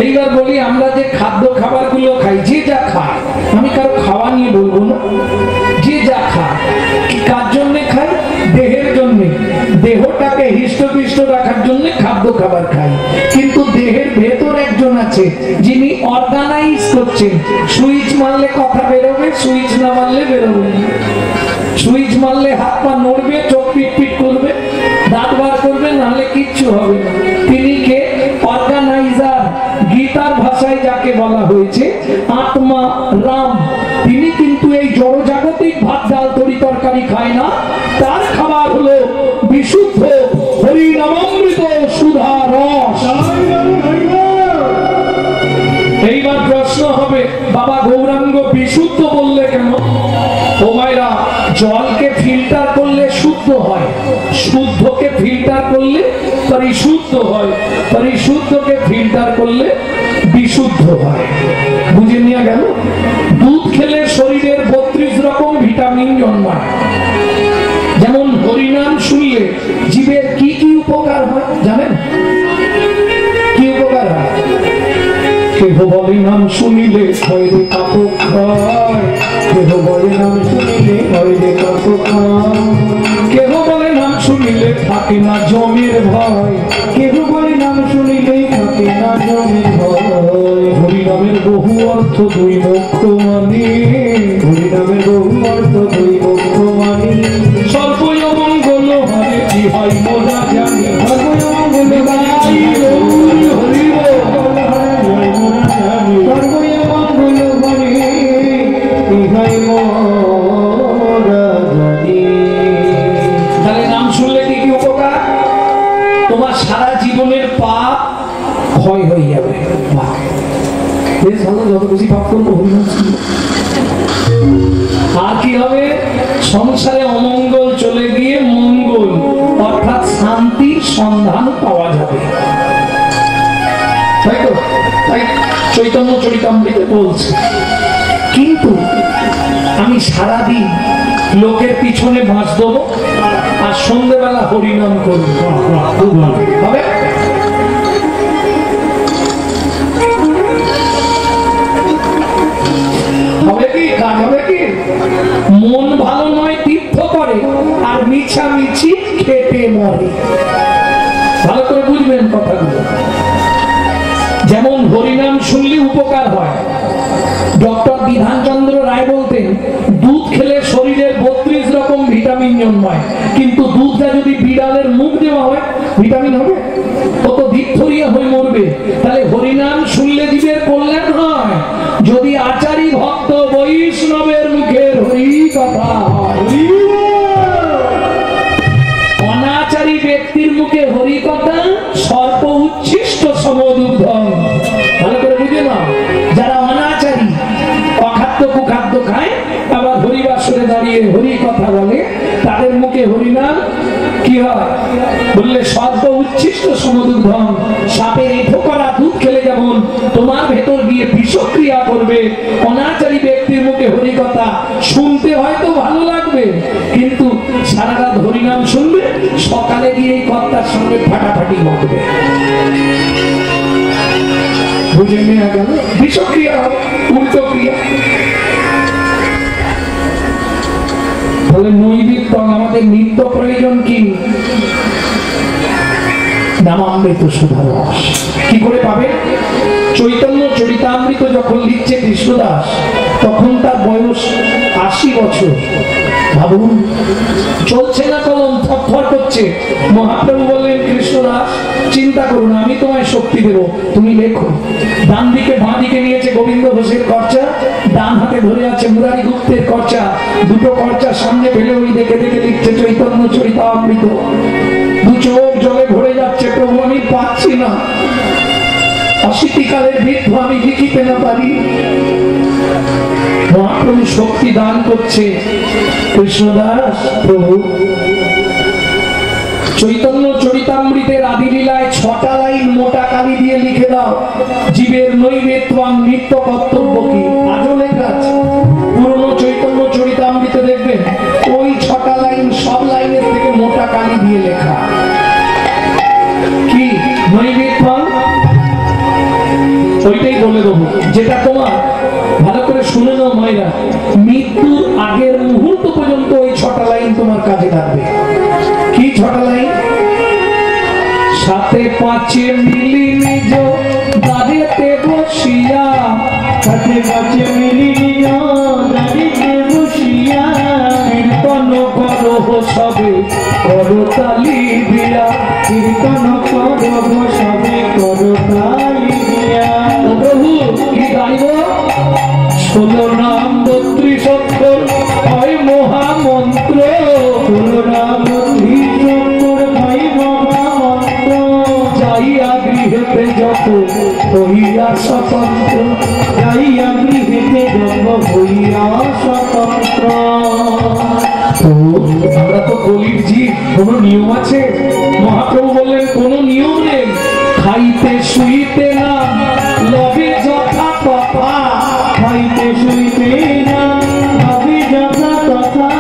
এইবার বলি আমরা যে খাদ্য খাবার গুলো খাই, যে যা খায়, আমি কারো খাওয়া নিয়ে বলবো না, যে যা খায় কার জন্য খাই? দেহের জন্য, দেহটাকে হৃষ্টপুষ্ট রাখার জন্য খাদ্য খাবার খাই। কিন্তু দেহের ভেতর একজন আছে যিনি অর্গানাইজ করছেন। সুইচ মারলে কথা বেরোবে, সুইচ না মারলে বেরোবে না। সুইচ মারলে হাত পা নড়বে, চোখ পিট করবে, দাঁত বার করবে, নাহলে কিচ্ছু হবে না। তিনি কে? অর্গানাইজার। গীতার ভাষায় যাকে বলা হয়েছে আত্মা রাম। তিনি কিন্তু এই জড়জাগতিক ভাত ডাল তরি তরকারি খায় না। তার খাবার হলো বিশুদ্ধ হরিনামামৃত সুধা রস। এইবার প্রশ্ন হবে, বাবা গৌরাঙ্গ বিশুদ্ধ বললে কেন? ও মায়েরা, জলকে ফিল্টার করলে শুদ্ধ হয়, শুদ্ধকে ফিল্টার করলে পরিশুদ্ধ হয়, পরিশুদ্ধকে ফিল্টার করলে বিশুদ্ধ হয়। বুঝে নিয়ে গেল? দুধ খেলে শরীরের 32 রকম ভিটামিন জন্মায়। যেমন হরিনাম শুনলে জীবের কি কি উপকার হয় জানেন? কি উপকার হয়? কেহ বলে নাম শুনিলে হয় রে কাপড় খায়, কেহ বলে নাম শুনিলে হয় রে কাপড় খায়, কেহ বলে নাম শুনিলে থাকে না জমের ভয়, কেহ বলে নাম শুনিলে থাকে না জমের ভয়। হরিনামের বহু অর্থ দুই মুখ্য মানে, হরিনামের বহু অর্থ দুই মুখ্য মানে। সর্বমঙ্গল হরে ইহাই মোরা জানি, সর্বমঙ্গল হরি হরি নাম শুনলে কি কি উপকার? তোমার সারা জীবনের পাপ ক্ষয় হয়ে যাবে। বেশ ভালো, যত বেশি পাপ করবো আর কি হবে? সংসারে অমঙ্গল চলে গিয়ে মঙ্গল অর্থাৎ শান্তির সন্ধান পাওয়া যাবে। তাই তো? তাই চৈতন্য চরিতামৃতে বলছে। কিন্তু আমি সারাদিন লোকের পিছনে বাঁশ দেবো আর সন্ধ্যেবেলা হরিনাম করবো, হবে? হবে কি? কাজ হবে কি? মন ভালো নয় তীর্থ করে আর মিছামিছি খেটে মরে। ভালো করে বুঝবেন কথাগুলো। যেমন হরিনাম শুনলে উপকার হয়। ডক্টর বিধানচন্দ্র রায় বলতেন দুধ খেলে শরীরের 32 রকম ভিটামিন জন্মায়। কিন্তু দুধটা যদি বিড়ালের মুখ দেওয়া হয় ভিটামিন হবে? ও তো ডিপথোরিয়া হয়ে মরবে। তাহলে হরিনাম শুনলে জীবের কল্যাণ হয়। যদি আচারী ভক্ত বৈষ্ণবের মুখের হরি কথা হয়, অনাচারী ব্যক্তির মুখে হরি কথা সর্প উচ্ছিষ্ট সমদুগ্ধম। ভালো করে বুঝে নাও। যারা অনাচারী, অখাদ্য কুখাদ্য খায়, আবার হরিবাসরে দাঁড়িয়ে হরি কথা বলে, তাদের মুখে হরিনাম কি হয় বললে সর্প উচ্ছিষ্ট সমদুগ্ধম। সাপের এঁঠো করা দুধ খেলে যেমন তোমার ভেতর গিয়ে বিষক্রিয়া করবে, অনাচারী ব্যক্তির মুখে হরি কথা শুনতে হয়তো ভালো লাগবে, কিন্তু সারা রাত হরিনাম শুনবে, সকালে গিয়ে এই কর্তার সঙ্গে ফাটাফাটি ঘটবে। বুঝে নেওয়া গেল? বিষক্রিয়া হবে, উল্টো ক্রিয়া। তাহলে নৈবেদ্য আমাদের নিত্য প্রয়োজন কি? নামামৃত সুধা রস। কি করে পাবে? চৈতন্য চরিতামৃত যখন লিখছে কৃষ্ণদাস, তখন তার বয়স 80 বছর। ভাবুন, চলছে না কলম, থরথর করছে। মহাপ্রভু বললেন কৃষ্ণদাস চিন্তা করুন, আমি তোমায় শক্তি দেব, তুমি লেখো। ডান দিকে বাঁ দিকে নিয়েছে গোবিন্দ ঘোষের কর্চা, ডান হাতে ধরে আছে মুরারি গুপ্তের কর্চা। দুটো কর্চা সামনে ফেলে ওই দেখে দেখে লিখছে চৈতন্য চরিতামৃত। দু চোখ জলে ভরে যাচ্ছে, প্রভু আমি পাচ্ছি না, অশীতিকালের বৃদ্ধ আমি লিখিতে না পারি। মহাপ্রভু শক্তি দান করছে। কৃষ্ণদাস প্রভু চৈতন্য চরিতামৃতের আদি লীলায় 6টা লাইন মোটা কালি দিয়ে লিখে দাও, জীবের নৈবেদ্য নিত্য কর্তব্য কি। আজও লেখা আছে পুরনো চৈতন্য চরিতামৃতে, দেখবেন ওই 6টা লাইন সব লাইনের থেকে মোটা কালি দিয়ে লেখা। কি নৈবেদ্য? ওইটাই বলে দেবো, যেটা তোমার ভালো করে শুনে নাও মায়েরা, মৃত্যুর আগের মুহূর্ত পর্যন্ত ওই 6টা লাইন তোমার কাজে লাগবে। কি 6টা লাইন? সাথে পাঁচে মিলি নিজ দাঁড়িতে বসিয়া, সাথে পাঁচে মিলি নিজ দাঁড়িতে বসিয়া, কীর্তন করো সবে করতালি দিয়া, কীর্তন করো সবে করতালি দিয়া। ও প্রভু কি গাইব? 16 নাম 32 অক্ষর হয় মহামন্ত্র, 16 নাম 32 অক্ষর হয় মহামন্ত্র। যাইয়া গৃহেতে যত হইয়া স্বতন্ত্র, যাইয়া গৃহেতে যত হইয়া স্বতন্ত্র। আমরা তো কলির জীব, কোনো নিয়ম আছে? মহাপ্রভু বললেন কোনো নিয়ম নেই, খাইতে শুইতে না লবে যথা তথা, খাইতে শুইতে না লবে যথা তথা,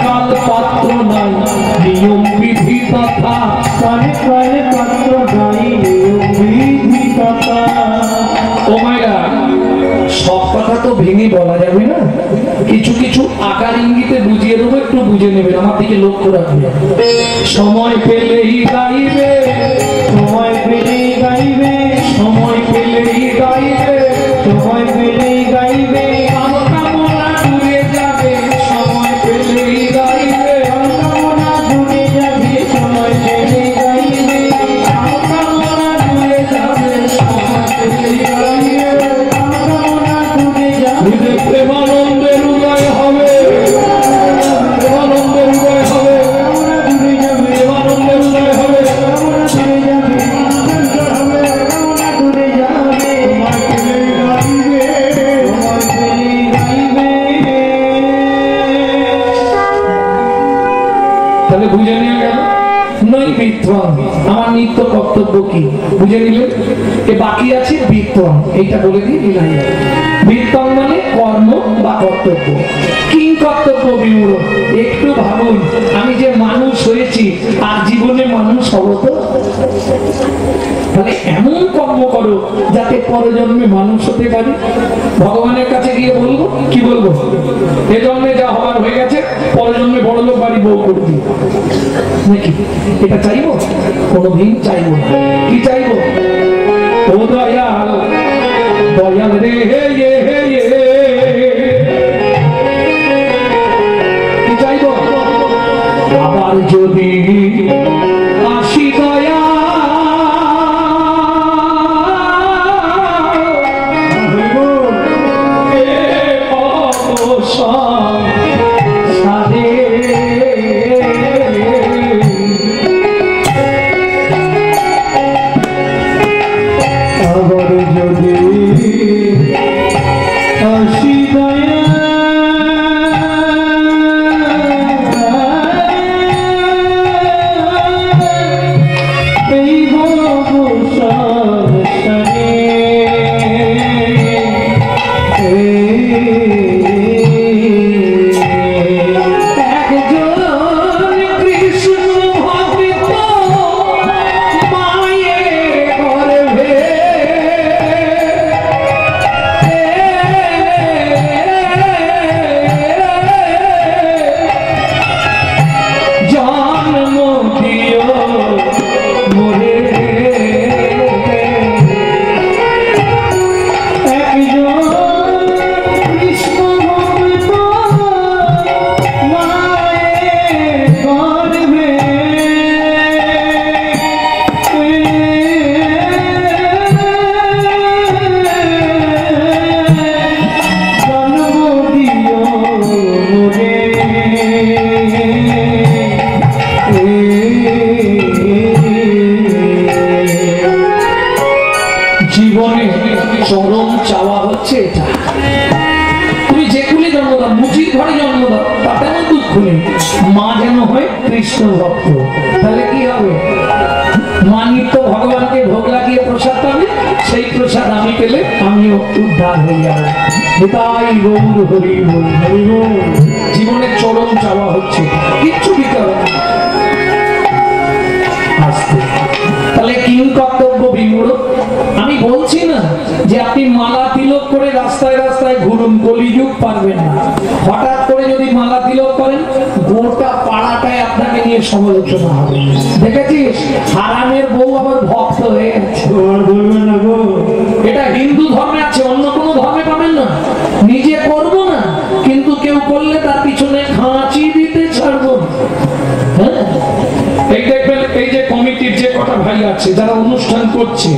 কাল পাত্র নাই নিয়ম বিধি তথা, কালে কালে পাত্র নাই নিয়ম বিধি তথা। ও মায়েরা, সব কথা তো ভেঙে বলা যাবে না, কিছু কিছু আকার ইঙ্গিতে বুঝিয়ে দেবো, একটু বুঝে নেবেন, আমার দিকে লক্ষ্য রাখবেন। সময় পেলেই গাইবে, সময় পেলেই গাইবে, সময় পেলেই গাইবে, সময় পেলেই গাইবে, কামনা দূরে যাবে, সময় পেলেই গাইবে, কামনা দূরে যাবে, সময় পেলেই গাইবে, কামনা দূরে যাবে, সময় পেলেই গাইবে, কামনা দূরে যাবে। প্রেমানন্দের উদয় হবে, প্রেমানন্দের উদয় হবে, কামনা দূরে যাবে, প্রেমানন্দের উদয় হবে। কামনা দূরে যাবে, কামনা দূরে যাবে, সময় পেলেই গাইবে, সময় পেলেই গাইবে। তাহলে বুঝে নিয়ে গেল নয় বিত্তম, আমার নিত্য কর্তব্য কি বুঝে নিলে। এ বাকি আছে বিত্তম, এইটা বলে দিই মিলাই যাবে। বিত্তম মানে কর্ম বা কর্তব্য। কি কর্তব্য বিমূঢ়? একটু ভাবুন, আমি যে মানুষ হয়েছি আর জীবনে মানুষ হব তো, তাহলে এমন কর্ম করো যাতে পরজন্মে মানুষ হতে পারি। ভগবানের কাছে গিয়ে বলবো, কি বলবো? এ জন্মে যা হবার হয়ে গেছে, পরজন্মে বড় লোক বাড়ি বউ করবি নাকি? এটা চাইবো? কোনোদিন চাইবো না। কি চাইবো? ও দয়াল, দয়াল রে কি চাইবো? আবার যদি আসি দয়া আবার যদি আসি দয়া, এই ভব সংসারে একজন কৃষ্ণ ভক্ত মায়ের গর্ভে জন্ম দিও মোরে, একজন কৃষ্ণ ভক্ত মায়ের গর্ভে জন্ম দিও মোরে। জীবনে চরম চাওয়া হচ্ছে এটা, তুমি যে কুলে জন্ম দাও, মুচির ঘরে জন্ম দাও, তাতে আমার দুঃখ নেই, মা যেন হয় কৃষ্ণ ভক্ত। তাহলে কি হবে? মা নিত্য ভগবানকে ভোগ লাগিয়ে প্রসাদ পাবে, সেই প্রসাদ আমি পেলে আমিও উদ্ধার হয়ে যাবো। নিতাই গৌর হরি বল, হরি বল। জীবনে চরম চাওয়া হচ্ছে, কিচ্ছু দিতে হবে না। আসতে তাহলে কি কর্তব্য বিমূঢ়? আমি বলছি না যে আপনি মালা তিলক করে রাস্তায় রাস্তায় ঘুরুন, কলিযুগ পারবেন না। হঠাৎ করে যদি মালা তিলক করেন, গোটা পাড়াটায় আপনাকে নিয়ে সমালোচনা হবে। দেখেছিস হারামের বউ আবার ভক্ত হয়ে গেছে। এটা হিন্দু ধর্মে আছে, অন্য কোনো ধর্মে পাবেন না। নিজে করব না, কিন্তু কেউ করলে তার পিছনে খাঁচি দিতে ছাড়বো। হ্যাঁ, এই দেখবেন এই যে কমিটির যে কটা ভাই আছে যারা অনুষ্ঠান করছে,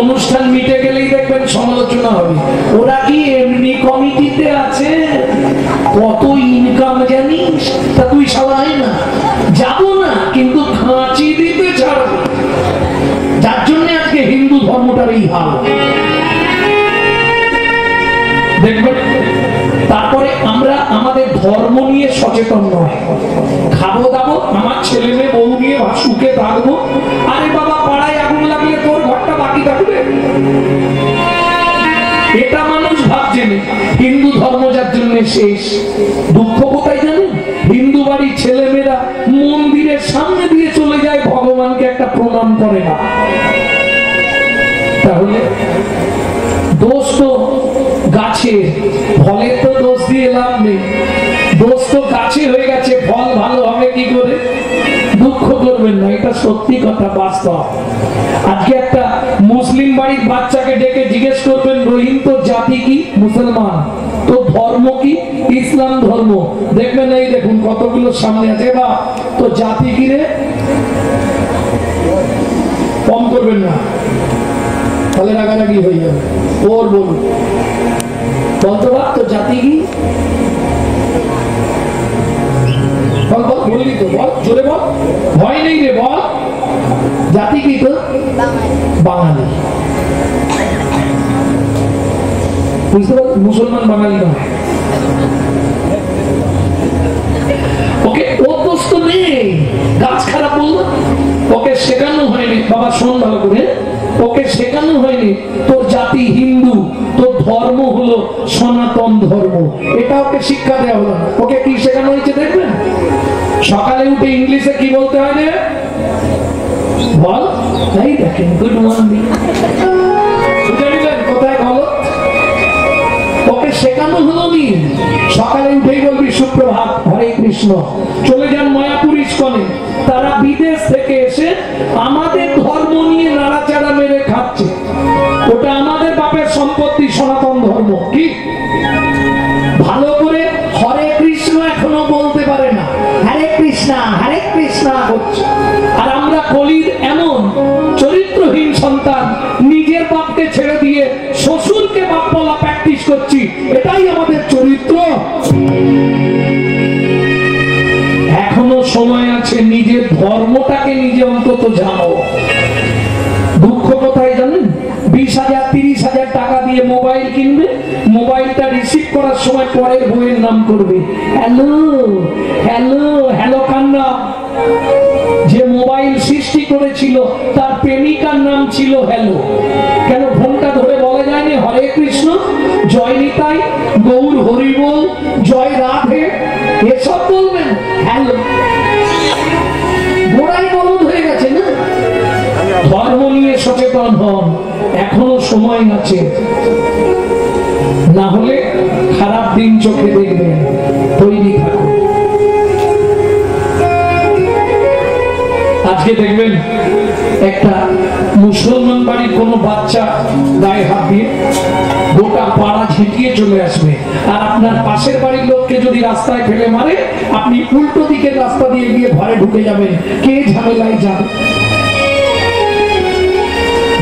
অনুষ্ঠান মিটে গেলেই দেখবেন সমালোচনা হবে। ওরা কি এমনি কমিটিতে আছে? কত ইনকাম জানিস? তা তুই সবাই না যাবো না, কিন্তু খাঁচি দিতে ছাড়বো। যার জন্য আজকে হিন্দু ধর্মটার এই হাল দেখবেন। তারপরে আমরা আমাদের ধর্ম নিয়ে সচেতন নয়, খাবো দাবো, আমার ছেলে মেয়ে বউ নিয়ে সুখে থাকবো। আরে বাবা, পাড়ায় আগুন লাগলে তোর ঘরটা বাকি থাকবে? এটা মানুষ ভাবছে না। হিন্দু ধর্ম যার জন্য শেষ। দুঃখ কোথায় জানেন? হিন্দু বাড়ির ছেলে মেয়েরা মন্দিরের সামনে দিয়ে চলে যায়, ভগবানকে একটা প্রণাম করে না। তাহলে দোষ তো গাছে, ফলের তো দোষ দিয়ে লাভ নেই। দোষ তো গাছে হয়ে গেছে, ফল ভালো হবে কি করে? দুঃখ করবেন না, এটা সত্যি কথা, বাস্তব। আজকে একটা মুসলিম বাড়ির বাচ্চাকে ডেকে জিজ্ঞেস করবেন, রহিম তোর জাতি কি? মুসলমান। তো ধর্ম কি? ইসলাম ধর্ম। দেখবেন এই দেখুন কতগুলো সামনে আছে, বা তো জাতি কি রে? কম করবেন না, তাহলে রাগারাগি হয়ে যাবে। ওর বলুন, বলতে পার তো জাতি কি? বল বল, বললি তো, বল জোরে বল, ভয় নেই রে, বল জাতি কি? তো বাঙালি। বুঝতে পার? মুসলমান বাঙালি নয়। ওকে ও দোষ তো নেই, গাছ খারাপ বলল, ওকে শেখানো হয়নি। বাবা শোন ভালো করে, ওকে শেখানো হয়নি তোর জাতি হিন্দু, তোর ধর্ম হলো সনাতন ধর্ম। এটা ওকে শিক্ষা দেওয়া হলো না। ওকে কি শেখানো হয়েছে দেখবেন? সকালে উঠে ইংলিশে কি বলতে হয় রে? বল, এই দেখেন গুড মর্নিং। বুঝে নিলেন কোথায় গলত? ওকে শেখানো হলো নি। সকালে উঠেই বলবি সুপ্রভাত, হরে কৃষ্ণ। চলে যান মায়াপুর ইস্কনে, তারা বিদেশ থেকে এসে আমাদের ধর্ম নিয়ে নাড়াচাড়া মেরে খাচ্ছে। ওটা আমাদের বাপের সম্পত্তি, সনাতন ধর্ম। কি ভালো করে হরে কৃষ্ণ এখনো বলতে পারে না, হরে কৃষ্ণা হরে কৃষ্ণা করছে। আর আমরা কলির এমন চরিত্রহীন সন্তান, নিজের বাপকে ছেড়ে দিয়ে শ্বশুরকে বাপ বলা প্র্যাকটিস করছি। এটাই আমাদের চরিত্র। এখনো সময় আছে, নিজের ধর্মটাকে নিজে অন্তত জানো। দুঃখ কোথায় জানেন? 20,000 30,000 টাকা দিয়ে মোবাইল কিনবে, মোবাইলটা রিসিভ করার সময় পরের বইয়ের নাম করবে, হ্যালো হ্যালো হ্যালো কান্না। যে মোবাইল সৃষ্টি করেছিল তার প্রেমিকার নাম ছিল হ্যালো। কেন ফোনটা ধরে বলা যায়নি হরে কৃষ্ণ, জয় নিতাই, গৌর হরিবোল, জয় রাধে, এসব বলবেন? হ্যালো, গোড়াই বলদ হয়ে গেছে না? ধর্ম নিয়ে সচেতন হন, এখনো সময় আছে, না হলে খারাপ দিন চোখে দেখবেন। তৈরি থাকুন। আজকে দেখবেন একটা মুসলমান বাড়ির কোনো বাচ্চা গায়ে হাত দিয়ে গোটা পাড়া ঝেঁটিয়ে চলে আসবে, আর আপনার পাশের বাড়ির লোককে যদি রাস্তায় ফেলে মারে, আপনি উল্টো দিকের রাস্তা দিয়ে গিয়ে ঘরে ঢুকে যাবেন। কে ঝামেলায় যাবে?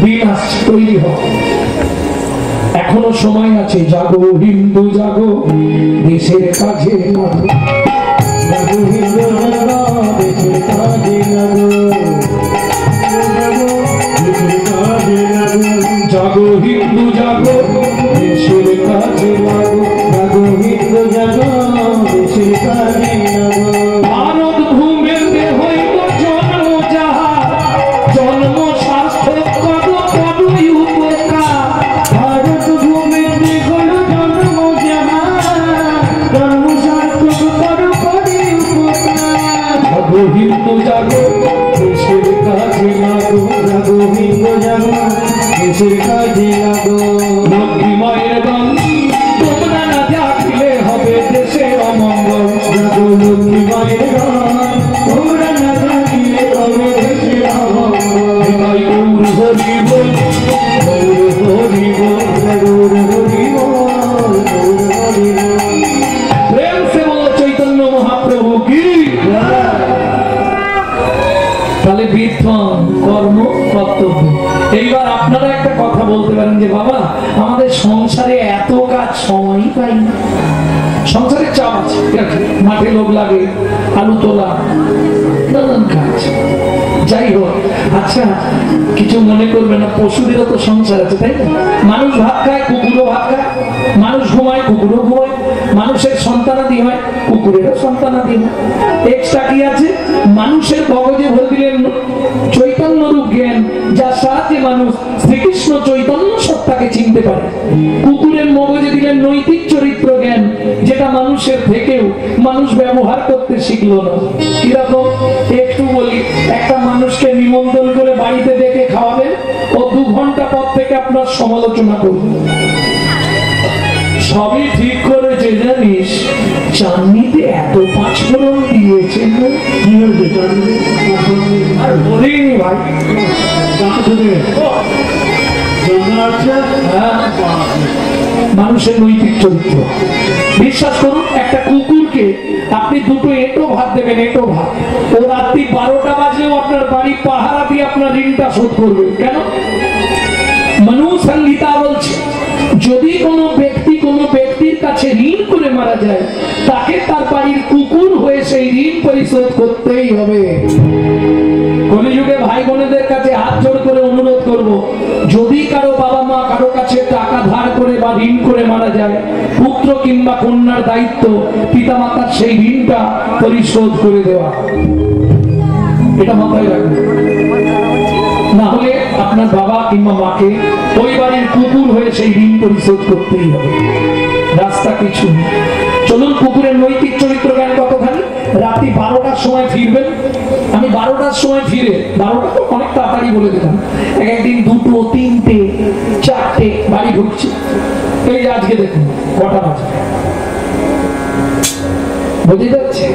দিন আসছে, তৈরি হোক। এখনো সময় আছে, জাগো হিন্দু জাগো, দেশের কাজে লাগো। জাগো হিন্দু জাগো, দেশের কাজে লাগো। জাগো হিন্দু জাগো, দেশের কাজে লাগো। জাগো হিন্দু জাগো, দেশের কাজে লাগো। ভারত ভূমিতে হইল জন্ম যাহার, জন্ম সার্থক করো করুই উপকার। ভারত ভূমিতে হইল জন্ম যাহার, জন্ম সার্থক করো করুই উপকার। জাগো হিন্দু জাগো, দেশের কাজে লাগো। জাগো হিন্দু জাগো, দেশের কাজে লাগো লক্ষ্মী মায়ের গান তোমরা না জাগলে হবে দেশের অমঙ্গল। জাগো লক্ষ্মী মায়ের গান তোমরা না জাগলে হবে দেশের অমঙ্গল। নিতাই গৌর হরি বল, গৌর হরি বল, গৌর হরি বল, গৌর হরি বল। প্রেম সে বলো চৈতন্য মহাপ্রভু কি। তাহলে বিদ্বান কর্ম কর্তব্য। এইবার আপনারা একটা কথা বলতে পারেন যে বাবা আমাদের সংসারে এত কাজ সময়ই পাই না, সংসারের চাপ আছে, ঠিক আছে, মাঠে লোক লাগে, আলু তোলা, নানান কাজ। যাই হোক, আচ্ছা কিছু মনে করবে না, পশুদেরও তো সংসার আছে তাই না? মানুষ ভাত খায়, কুকুরও ভাত খায়, মানুষ ঘুমায়, কুকুরও ঘুমায়, মানুষের সন্তানাদি হয়, কুকুরেরও সন্তানাদি হয়। এক্সট্রা কি আছে? মানুষের মগজে ভরে দিলেন চৈতন্য রূপ জ্ঞান, যার সাহায্যে মানুষ শ্রীকৃষ্ণ চৈতন্য সত্তাকে চিনতে পারে। কুকুরের মগজে দিলেন নৈতিক চরিত্র জ্ঞান, যেটা মানুষের থেকেও মানুষ ব্যবহার করতে শিখলো না। কিরকম একটু বলি, একটা মানুষকে নিমন্ত্রণ করে বাড়িতে ডেকে খাওয়াবেন, ও 2 ঘন্টা পর থেকে আপনার সমালোচনা করবে। সবই ঠিক করেছে জানিস, চাটনিতে এত 5 ফোড়ন দিয়েছে, কি হয়েছে চাটনি? আর বলিনি ভাই। মানুষের নৈতিক চরিত্র, বিশ্বাস করুন, একটা কুকুরকে আপনি 2টো এঁটো ভাত দেবেন, এঁটো ভাত, ও রাত্রি 12টা বাজলেও আপনার বাড়ি পাহারা দিয়ে আপনার ঋণটা শোধ করবে। কেন? মনু সংহিতা বলছে, যদি কোনো ব্যক্তি কোনো ব্যক্তির কাছে ঋণ করে মারা যায়, তাকে তার বাড়ির কুকুর হয়ে সেই ঋণ পরিশোধ করতেই হবে। কলিযুগে ভাই বোনেদের কাছে হাত জোড় করে অনুরোধ করব, যদি কারো বাবা মা কারো কাছে টাকা ধার করে বা ঋণ করে মারা যায়, পুত্র কিংবা কন্যার দায়িত্ব পিতামাতার সেই ঋণটা পরিশোধ করে দেওয়া। এটা মাথায় রাখবেন, না হলে আপনার বাবা কিংবা মাকে ওই বাড়ির কুকুর হয়ে সেই ঋণ পরিশোধ করতেই হবে। রাস্তা কিছু নেই। চলুন, কুকুরের নৈতিক চরিত্র জ্ঞান কতখানি? রাত্রি 12টার সময় ফিরবেন। আমি 12টার সময় ফিরে, 12টা তো অনেক তাড়াতাড়ি বলে দিলাম, একদিন 2টো 3টে 4টে বাড়ি ঢুকছি। এই আজকে দেখুন কটা বাজে, বুঝে যাচ্ছে?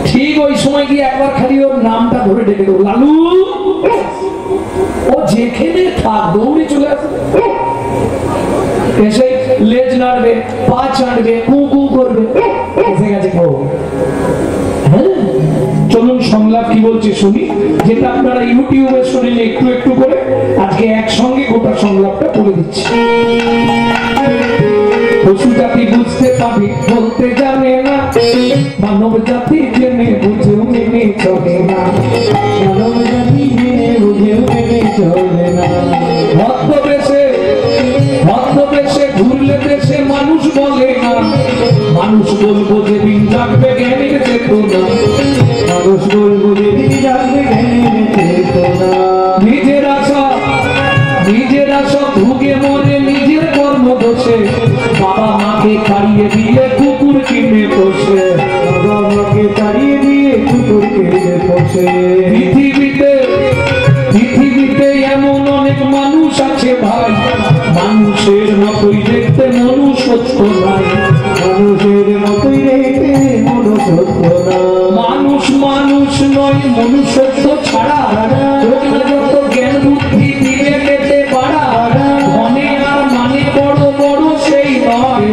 ঠিক ওই সময় গিয়ে একবার খালি ওর নামটা ধরে ডেকে দেবো, লালু। ও যেখানে থাক দৌড়ে চলে আসবে, এসে লেজ নাড়বে, পা চাটবে, কু কু করবে, এসে গেছে কেউ। হ্যাঁ, চলুন সংলাপ কি বলছে শুনি, যেটা আপনারা ইউটিউবে শুনলে একটু একটু করে, আজকে একসঙ্গে গোটা সংলাপটা বলে দিচ্ছি। পশু জাতি বুঝতে পাবে বলতে জানে না, মানব জাতি জেনে বুঝেও মেনে চলে না, মানব জাতি জেনে বুঝেও মেনে চলে না। ভদ্রবেশে ঘুরলে দেশে মানুষ বলে না, মানুষ বলবো যেদিন জাগবে জ্ঞানের চেতনা, মানুষ বলবো যেদিন জাগবে জ্ঞানের চেতনা। নিজের আশা ভুগে মরে নিজের কর্ম দোষে, বাবা মাকে তাড়িয়ে দিয়ে কুকুর কিনে বসে, বাবা মাকে তাড়িয়ে দিয়ে কুকুর কিনে বসে। পৃথিবীতে এমন অনেক মানুষ আছে ভাই, মানুষের মতোই দেখতে মনুষ্যত্ব নাই, মানুষের মতোই দেখতে মনুষ্যত্ব না। মানুষ নয়, মনুষ্যত্ব ছাড়া যত জ্ঞান বুদ্ধি দিলে পেতে পারা, ধনে আর মানে বড় বড় সেই নয়,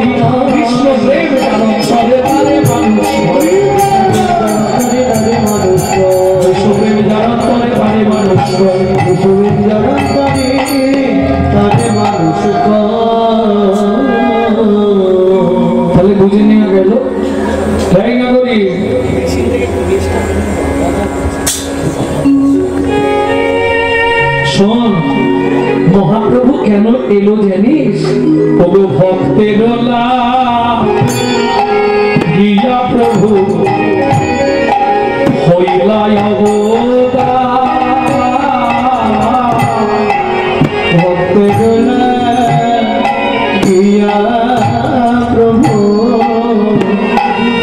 কৃষ্ণ প্রেম সরে পারে মানুষ হয়, মানুষ প্রেম যারা করে পারে মানুষ হয়, তাহলে বুঝে নেওয়া গেল। তাই না করি শোন, মহাপ্রভু কেন এলো জানিস? ওগো ভক্তের গিয়া প্রভু হইলা অবতার, ভক্তগণ গিয়া প্রভু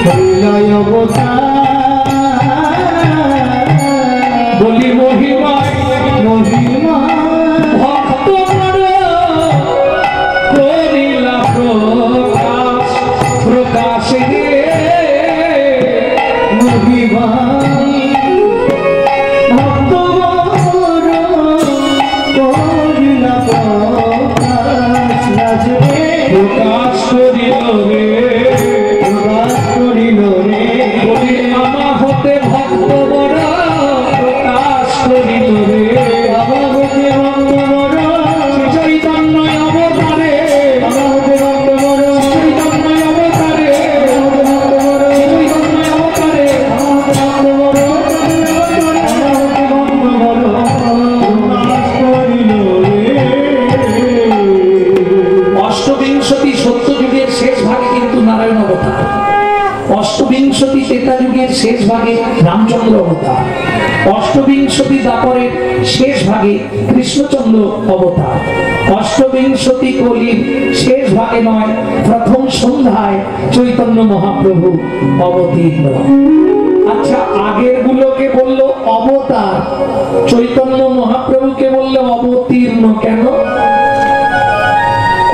হইলাই অবতার। বলি মহিমা মহিমা ভক্ত শেষ ভাগে রামচন্দ্র অবতার, অষ্টবিংশতি দাপরের শেষ ভাগে কৃষ্ণচন্দ্র অবতার, অষ্টবিংশতি কলির শেষ ভাগে নয় প্রথম সন্ধ্যায় চৈতন্য মহাপ্রভু অবতীর্ণ। আচ্ছা, আগের গুলোকে বললো অবতার, চৈতন্য মহাপ্রভুকে বললো অবতীর্ণ। কেন?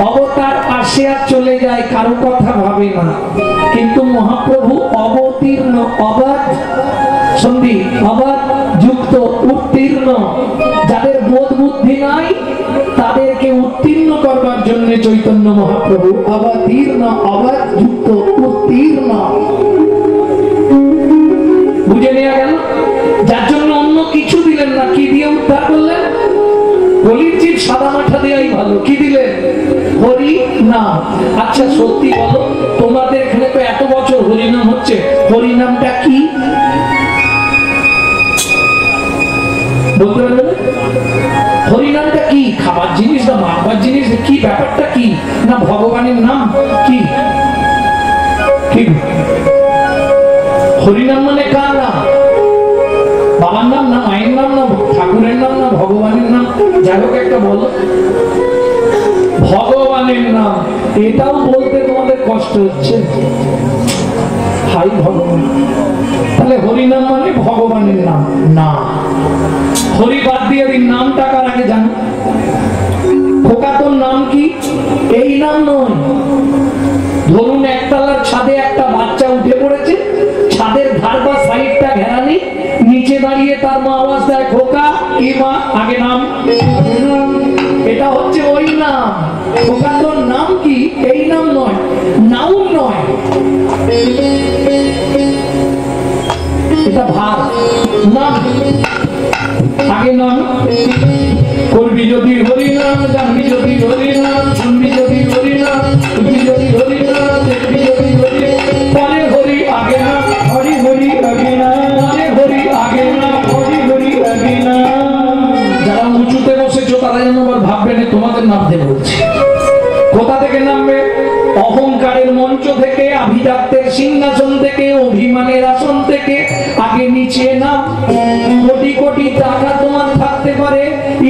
অবতার আসে আর চলে যায়, কারো কথা ভাবে না, কিন্তু মহাপ্রভু অবতীর্ণ, অবাধ সন্ধি, অবাধ যুক্ত, উত্তীর্ণ। যাদের বোধ বুদ্ধি নাই তাদেরকে উত্তীর্ণ করবার জন্য চৈতন্য মহাপ্রভু অবতীর্ণ, অবাধ যুক্ত, উত্তীর্ণ। বুঝে নেওয়া গেল? যার জন্য অন্য কিছু দিলেন না, কি দিয়ে উদ্ধার করলেন? কলির জীব সাদা মাঠা দেয়াই ভালো, কি দিলেন? হরি নাম। আচ্ছা সত্যি বলো, তোমাদের এখানে তো এত বছর হরিনাম হচ্ছে, হরিনামটা কি বলতে পারবে? হরিনামটা কি? খাবার জিনিস না মারবার জিনিস? কি ব্যাপারটা কি? না ভগবানের নাম? কি কি হরিনাম মানে কার নাম? বাবার নাম না মায়ের নাম না ঠাকুরের নাম না ভগবানের নাম? যাই হোক একটা বলো। ভগবানের নাম। এটাও বলতে তোমাদের কষ্ট হচ্ছে? হাই ভগবান। তাহলে হরিনাম মানে ভগবানের নাম না। হরি বাদ দিয়ে দিন, নামটা কার আগে জানো? খোকা তোর নাম কি? এই নাম নয়। ধরুন একতলার ছাদে একটা বাচ্চা উঠে পড়েছে, ছাদের ধার বা সাইডটা ঘেরা নেই, নিচে দাঁড়িয়ে তার মা আওয়াজ দেয় খোকা, কি মা? আগে নাম। এটা হচ্ছে ওই নাম। খোকা তোর নাম কি? এই নাম নয়, নাউন নয়, এটা ভার। নাম আগে নাম। করবি যদি হরিনাম, জানবি যদি হরিনাম, শুনবি যদি হরিনাম, বুঝবি যদি হরিনাম, দেখবি যদি হরিনাম, পরে হরি আগে নাম, হরি হরি আগে নাম, পরে হরি আগে নাম, হরি হরি আগে নাম। যারা উঁচুতে বসেছো তারা যেন আবার ভাববে না তোমাদের নামতে বলছি। কোথা থেকে নামবে? অহংকারের মঞ্চ থেকে, আভিজাত্যের সিংহাসন থেকে, অভিমানের আসন থেকে আগে নিচে নাম। কোটি কোটি টাকা তোমার থাকতে পারে,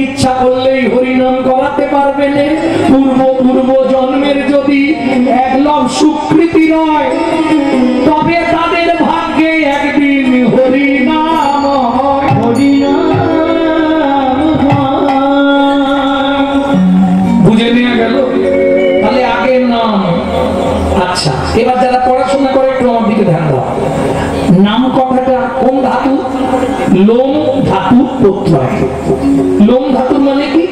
ইচ্ছা করলেই হরিনাম করাতে পারবে না। পূর্ব জন্মের যদি একলব সুকৃতি নয়, তবে তাদের ভাগ্যে একদিন হরিনাম হয়। হরিনাম বুঝে নেওয়া গেল? তাহলে আগে নাম। আচ্ছা, এবার যারা পড়াশোনা করে একটু আমার দিকে ধ্যান দাও। নাম কথাটা কোন ধাতু? লোম ধাতু প্রত্যয়। লোম ধাতুর মানে কি?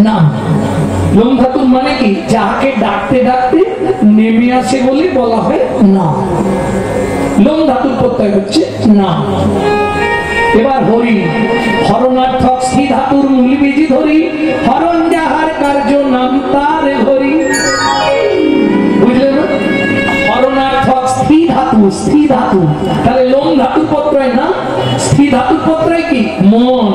নাম। লোম ধাতুর মানে কি? যাকে ডাকতে ডাকতে নেমে আসে বলে বলা হয় নাম। লোম ধাতুর প্রত্যয় হচ্ছে নাম। এবার হরি, হরণার্থক স্থি ধাতুর মূল বীজি ধরি, হরণ যাহার কার্য নাম তার হরি। বুঝলে না? হরণার্থক স্থি ধাতু, স্থি ধাতু। তাহলে লোম ধাতুর প্রত্যয় না, স্থি ধাতুর প্রত্যয় কি? মন।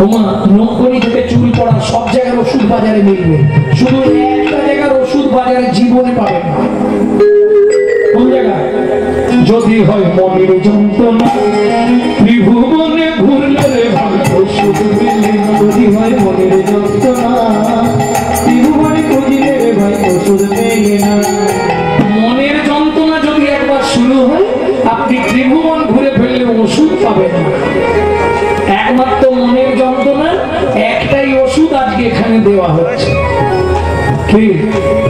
ওমা, নৌকরি থেকে চুল পড়া সব জায়গার ওষুধ বাজারে মিলবে, শুধু একটা জায়গার ওষুধ বাজারে জীবনে পাবেন না। কোন জায়গায়? যদি হয় মনের যন্ত্রণা, ত্রিভুবনে ঘুরলে রে ভাই ওষুধ মিলে না। যদি হয় মনের যন্ত্রণা, ত্রিভুবনে খুঁজলে রে ভাই ওষুধ মেলে না। মনের যন্ত্রণা যদি একবার শুরু হয়, আপনি ত্রিভুবন ঘুরে ফেললে ওষুধ পাবেন না। একমাত্র মনের যন্ত্রণা একটাই ওষুধ আজকে এখানে দেওয়া হচ্ছে। কি?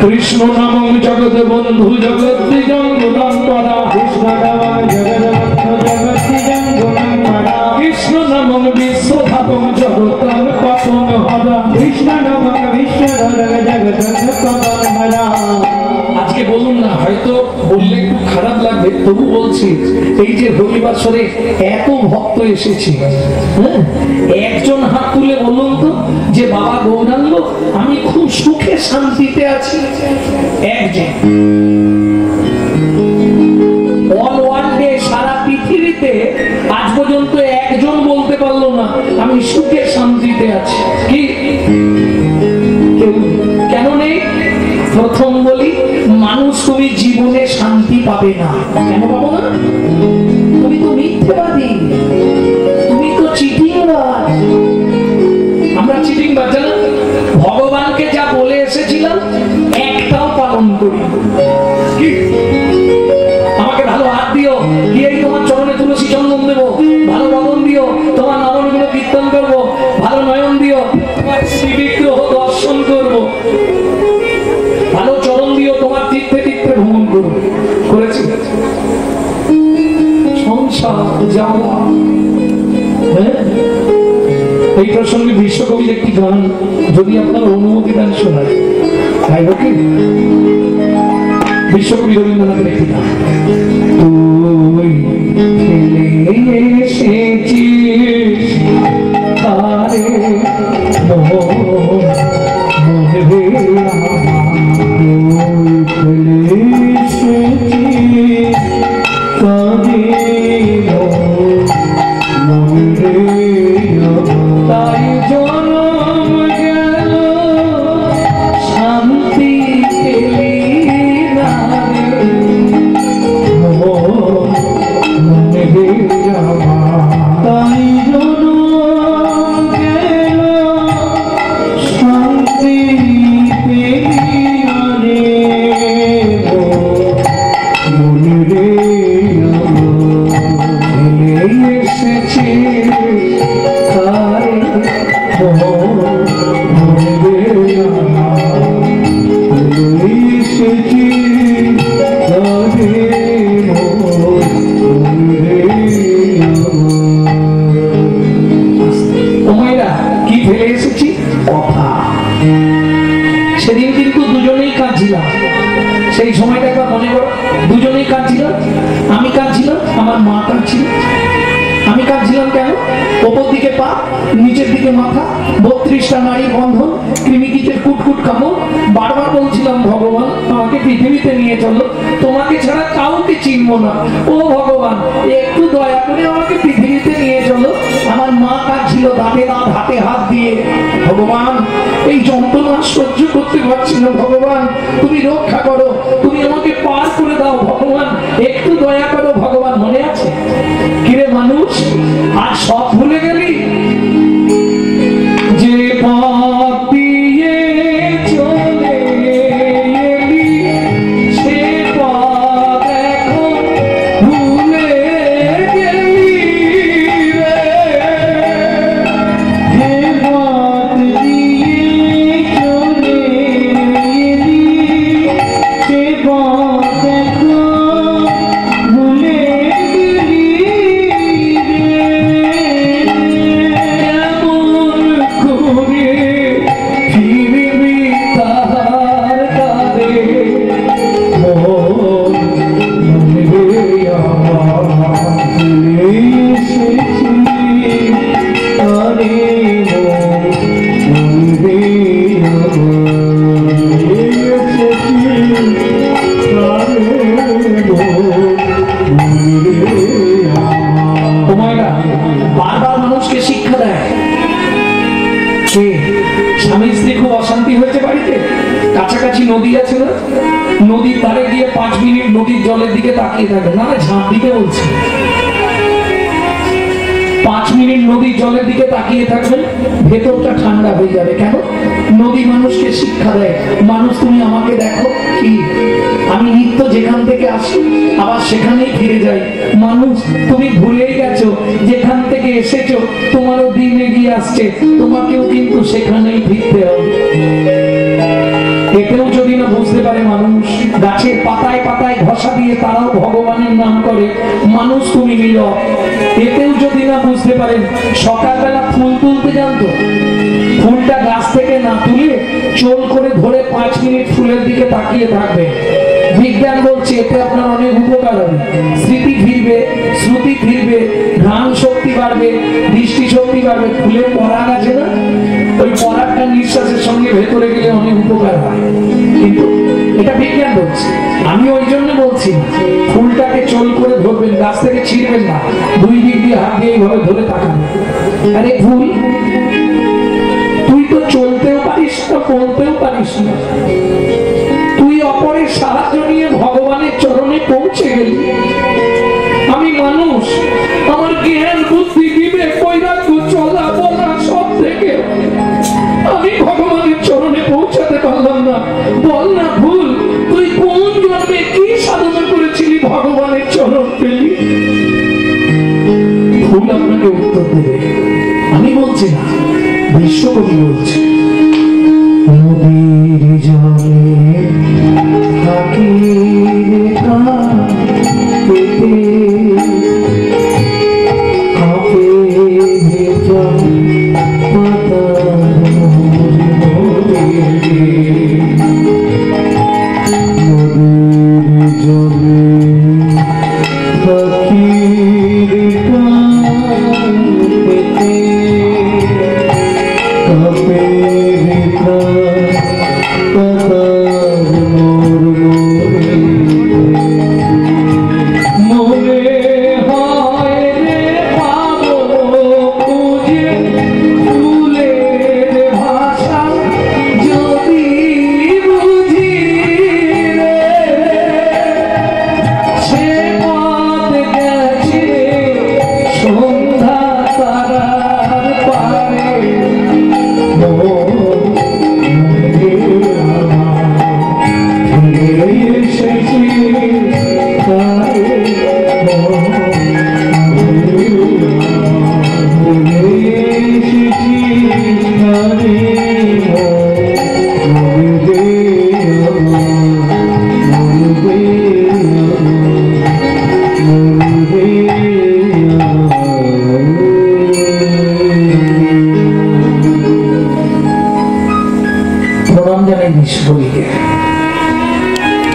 কৃষ্ণ নামং জগৎ বন্ধু জগৎ দিজঙ্গুনাম পরা। কৃষ্ণ নামং জগৎ বন্ধু জগৎ দিজঙ্গুনাম পরা। কৃষ্ণ নামং বিশ্বধাতং জগৎ পতন হরা। কৃষ্ণ নামং বিশ্বধাতং জগৎ পতন হরা। আজকে বলুন না, হয়তো বললে একটু খারাপ লাগবে, তবু বলছি, এই যে হরিবাসরে এত ভক্ত এসেছে, একজন হাত তুলে বলুন তো যে বাবা গৌরাঙ্গ আমি খুব সুখে শান্তিতে আছি। একজন। অল ওয়ার্ল্ডে, সারা পৃথিবীতে আজ পর্যন্ত একজন বলতে পারলো না আমি সুখে শান্তিতে আছি। কি? কেন নেই? প্রথম বলি, মানুষ তুমি জীবনে শান্তি পাবে না। কেন পাবো না? তোমাকে যা বলে এসেছিলাম একটাও পালন করি। কি আমাকে ভালো হাত দিও, গিয়েই তোমার চরণে তুলসী চন্দন দেবো, ভালো বদন দিও, তোমার নবনগুলো কীর্তন করবো, ভালো নয়ন দিও, তোমার শ্রীবিগ্রহ দর্শন করবো, ভালো চরণ দিও, তোমার তীর্থে তীর্থে ভ্রমণ করবো। করেছি সংসার যাওয়া। এই প্রসঙ্গে বিশ্বকবির একটি গান যদি আপনার অনুমতি দেন শোনায়, তাই কি? বিশ্বকবি রবীন্দ্রনাথের একটি গান। তুই ফেলে এসেছিস তারে মনে ফেলে এসেছিস তারে তাই জনম গেল শান্তি পেলি না রে মনে তাই জনম গেল শান্তি পেলি না রে মনে রে এসেছি সেদিন কিন্তু দুজনেই কাঁদছিলাম। সেই সময়টা একবার মনে করো, দুজনেই কাঁদছিলাম। আমি কাঁদছিলাম, আমার মা কাঁদছিল। আমি কাঁদছিলাম কেন? ওপর দিকে পা, নিচের দিকে মাথা, 32টা নারী বন্ধন, কৃমিকীটের কুটকুট কামড়। বারবার বলছিলাম, ভগবান আমাকে পৃথিবীতে নিয়ে চলো, তোমাকে ছাড়া কাউকে চিনবো না। ও ভগবান একটু দয়া করে আমাকে পৃথিবীতে নিয়ে চলো। আমার মা কাঁদছিল, দাঁতে দাঁত হাতে হাত দিয়ে। ভগবান এই যন্ত্রণা সহ্য করতে পারছি না, ভগবান তুমি রক্ষা করো, তুমি আমাকে পার করে দাও, ভগবান একটু দয়া করো। ভগবান মনে আছে কিরে মানুষ, আর সব ভুলে গেলি? যে পথ দিয়ে চলে এলি সে পথ এখন ভুলে গেলি রে। যে পথ দিয়ে চলে এলি সে পথ এখন ভুলে গেলি রে। কেমন করে ফিরবি তাহার কাছে, মনে আমার ফিরে এসেছি আরে মনে বারবার মানুষকে শিক্ষা দেয়। স্বামী স্ত্রী খুব অশান্তি হয়েছে বাড়িতে, কাছাকাছি নদী আছে না, নদীর ধারে গিয়ে 5 মিনিট নদীর জলের দিকে তাকিয়ে থাকবে, না ঝাঁপ দিতে বলছে। 5 মিনিট নদীর জলের দিকে তাকিয়ে থাকবেন, ভেতরটা ঠান্ডা হয়ে যাবে। কেন? নদী মানুষকে শিক্ষা দেয়, মানুষ তুমি আমাকে দেখো, কি আমি নিত্য যেখান থেকে আসি আবার সেখানেই ফিরে যাই। মানুষ তুমি ভুলেই গেছো, যেখান থেকে এসেছো তোমারও দিন এগিয়ে আসছে, তোমাকেও কিন্তু সেখানেই ফিরতে হবে। এতেও যদি না বুঝতে পারে মানুষ, গাছের পাতায় পাতায় ঘষা দিয়ে তারাও ভগবানের নাম করে, মানুষ তুমি নীরব। এতেও যদি না বুঝতে পারেন, সকালবেলা ফুল তুলতে জানতো, ফুলটা গাছ থেকে না তুলে চোল করে ধরে 5 মিনিট ফুলের দিকে তাকিয়ে থাকবে। বিজ্ঞান বলছে এতে আপনার অনেক উপকার হবে, স্মৃতি ফিরবে, শ্রুতি ফিরবে, ঘ্রাণ শক্তি বাড়বে, দৃষ্টি শক্তি বাড়বে। ফুলের পরাগ আছে না, ওই পরাগটা নিঃশ্বাসের সঙ্গে ভেতরে গেলে অনেক উপকার হয়। কিন্তু এটা বিজ্ঞান বলছে, আমি ওই জন্য বলছি ফুলটাকে চোল করে ধরবেন, গাছ থেকে ছিঁড়বেন না, 2 দিক দিয়ে হাত দিয়ে এইভাবে ধরে তাকাবেন। আরে ফুল তুই তো চলতেও পারিস না, বলতেও পারিস না, তুই অপরের সাহায্য নিয়ে ভগবানের চরণে পৌঁছে গেলি। আমি মানুষ, আমার জ্ঞান বুদ্ধি বিবেক বৈরাগ্য চলা বলা সব থেকে আমি ভগবানের চরণে পৌঁছে বলছি না, বিশ্বকবি বলছে। নদীর জলে থাকি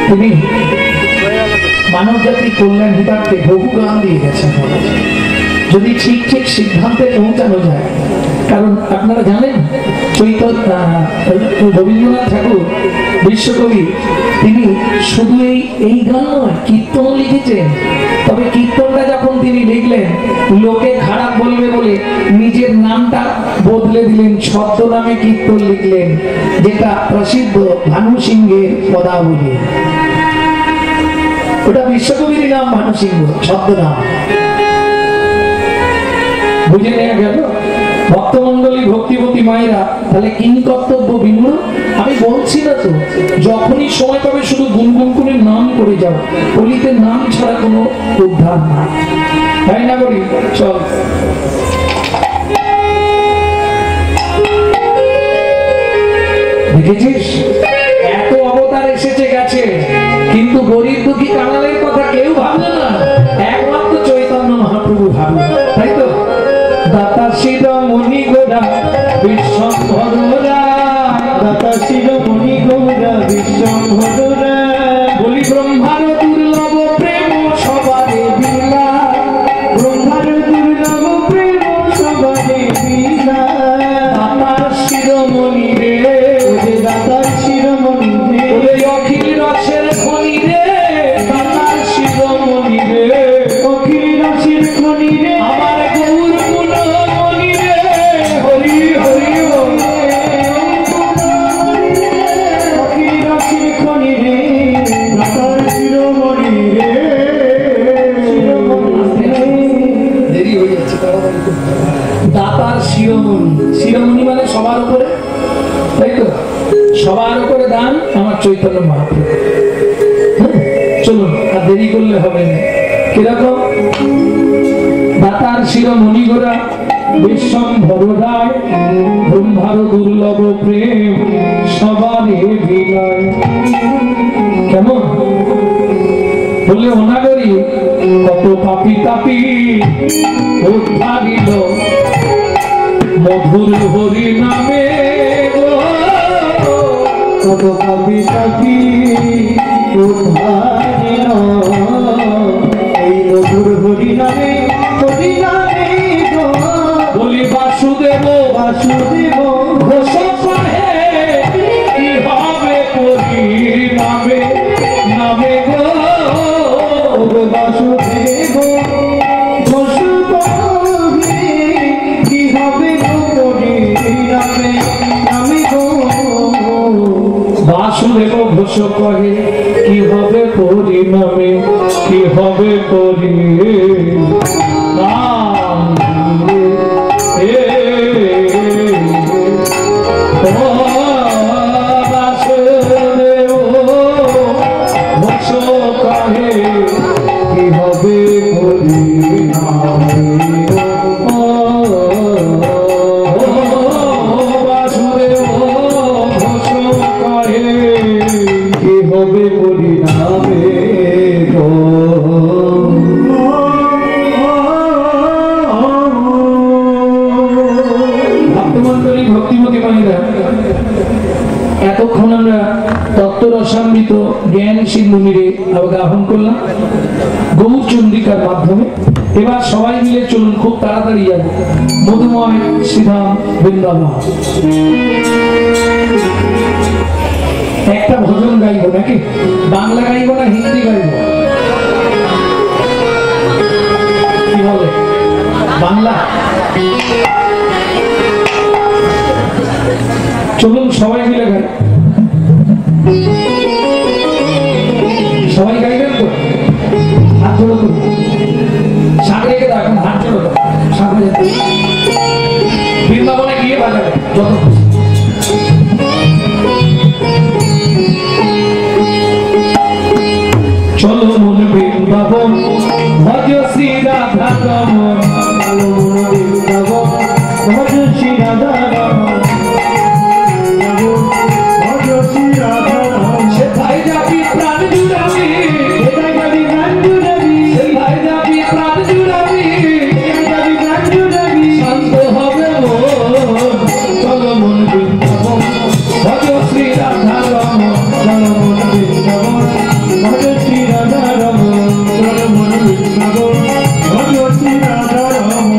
তিনি মানব জাতির কল্যাণ হিতার্থে বহু গান দিয়ে গেছেন। যদি ঠিক ঠিক সিদ্ধান্তে পৌঁছানো যায়, কারণ আপনারা জানেন রবীন্দ্রনাথ ঠাকুর বিশ্বকবি, তিনি শুধু এই গান নয়, কীর্তন লিখেছেন। তবে কীর্তনটা যখন তিনি লিখলেন, লোকে খারাপ বলবে বলে নিজের নামটা বদলে দিলেন, ছদ্মনামে কীর্তন লিখলেন, যেটা প্রসিদ্ধ ভানু সিংহের পদাবলী। ওটা বিশ্বকবির নাম ভানু সিংহ, ছদ্মনাম। বুঝে নেওয়া গেল? ভক্তমন্ডলী, ভক্তিবতী মায়েরা, তাহলে কি কর্তব্য বিমূঢ়? আমি বলছি না তো, যখনই সময় পাবে শুধু গুনগুন করে নাম করে যাও। অলিতে নাম ছাড়া কোনো উদ্ধার নাই, তাই না? বলি চল। দেখেছিস এত অবতার এসেছে গেছে, কিন্তু গরিব দুঃখী কাঙালের কথা কেউ ভাবলো না, একমাত্র চৈতন্য মহাপ্রভু ভাবলো, তাই তো? দাতা শিরোমণি গোরা বিশ্বম্ভরা, দাতা শিরোমণি গোরা বিশ্বম্ভরা, বলি ব্রহ্মার দুর্লভ প্রেম সবারে বিলা, ব্রহ্মার দুর্লভ প্রেম সবারে বিলা, দাতার শিরোমণি রে, দাতার শিরোমণি রে, বলে অখিল রসের খনি রে, দাতার শিরোমণি রে, অখিল রসের খনি রে, আমার গৌর গুণমণি রে, হরি হরি অখিল রসের খনি রে, দাতার শিরোমণি রে। দেরি হয়ে যাচ্ছে, দাতার শিরোমণি। শিরোমণি মানে সবার উপরে, তাই তো? সবার উপরে দান আমার চৈতন্য মহাপ্রভু। চলুন, আর দেরি করলে হবে না। কিরকম? দাতার শিরোমণি গোরা বিশ্বম্ভরায়, ব্রহ্মার দুর্লভ প্রেম সবারে বিলয়। কেমন বললে অনাগরী, কত পাপি তাপি উদ্ধারিল মধুর হরি নামে, কত পাপি তাপি উদ্ধারিল এই মধুর হরি নামে, হরি নামে বলি বাসুদেব বাসুদেব ঘোষ কহে, কি হবে করি নামে নামে গো বাসুদেব ঘোষ কহে, কি হবে করি নামে নামে গো বাসুদেব ঘোষ কহে, কি হবে করি নামে, কি হবে করি নাম রে। বাসুদেব ঘোষ কহে, কি হবে করি নামে, তত্ত্বরসামৃত জ্ঞান সিন্ধুমিরে আহ্বান করলাম গৌর চন্দ্রিকার মাধ্যমে। এবার সবাই মিলে চলুন, খুব তাড়াতাড়ি যাবো মধুময় শ্রীধাম বৃন্দাবন। একটা ভজন গাইবো নাকি? বাংলা গাইবো না হিন্দি গাইবো? কি বলে? বাংলা। চলুন সবাই মিলে গাই। সবাই গাইবেন তো? হাত জোড়ো তো, সামনে রেখে দাও, এখন হাত জোড়ো দাও, সামনে যেতে বৃন্দাবনে গিয়ে বাজাবে যত। চলো মন বৃন্দাবন ভজ শ্রী রাধা রমন, চলো মন বৃন্দাবন ভজ শ্রী রাধা রমন, ভজ শ্রী রাধা রমন। সেথায় যাবি প্রাণ জুড়াবি, সেথায় যাবি প্রাণ জুড়াবি, সেথায় যাবি প্রাণ জুড়াবি, সেথায় যাবি প্রাণ জুড়াবি, শান্ত হবে মন। চলো মন বৃন্দাবন ভজ শ্রী রাধা রমন, চলো মন বৃন্দাবন ভজ শ্রী রাধা রমন, চলো মন বৃন্দাবন ভজ শ্রী রাধা রমন।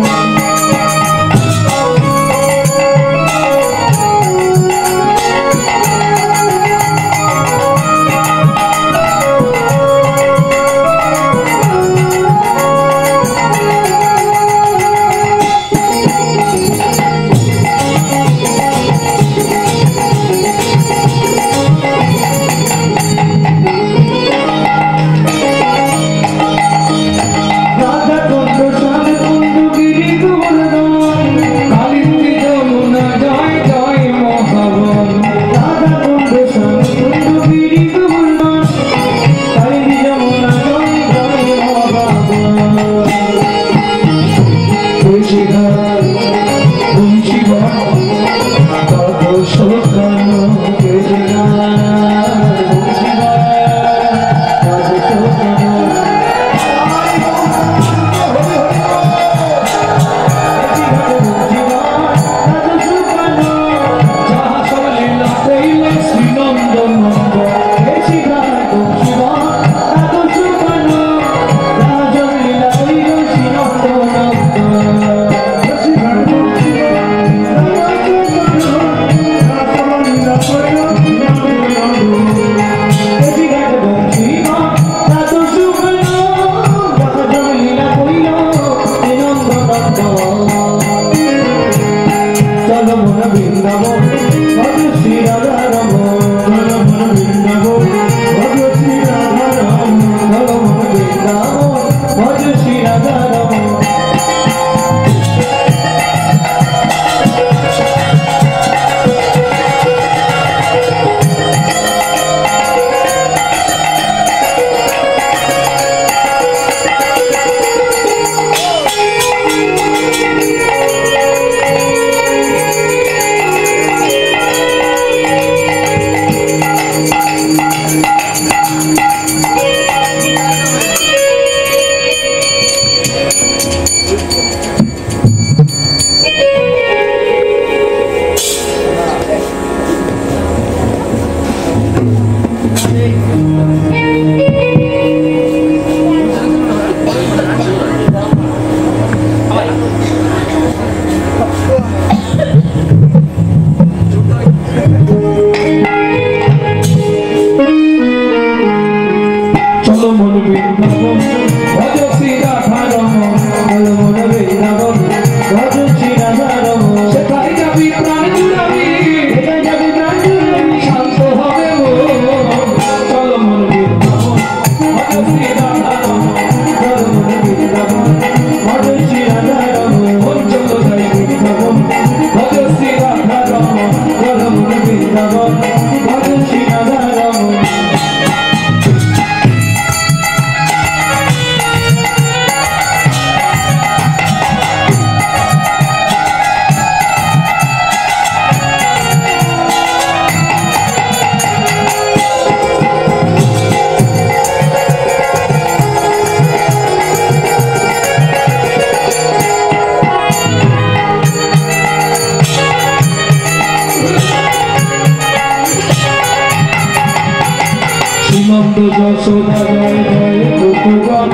যশোদা জয় জয় কুকুগণ,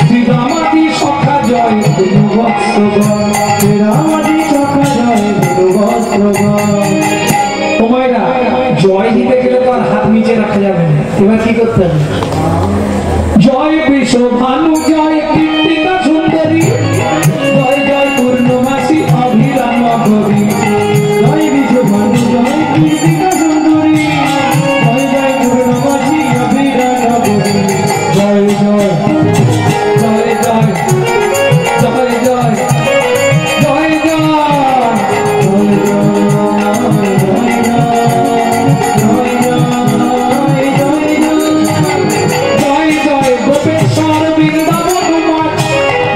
শ্রীরামাদি সখা জয় কুনু বৎসগণ, শ্রীরামাদি সখা জয় কুনু বৎসগণ। ও মায়েরা, জয় দিতে গেলে তো আর হাত নিচে রাখা যাবে না, এবার কি করতে হবে? জয় বিশ্ব ভানু জয় কীর্তিকা সুন্দরী, জয় জয় পূর্ণমাসী অভিরাম গৌরী, জয় বিশ্ব ভানু জয় কীর্তিকা সুন্দরী, জয় জয় পূর্ণমাসী অভিরাম গৌরী। জয় জয় জয় জয় জয় জয় জয় জয় জয় গোপেশ্বর বৃন্দাবন মাঠ,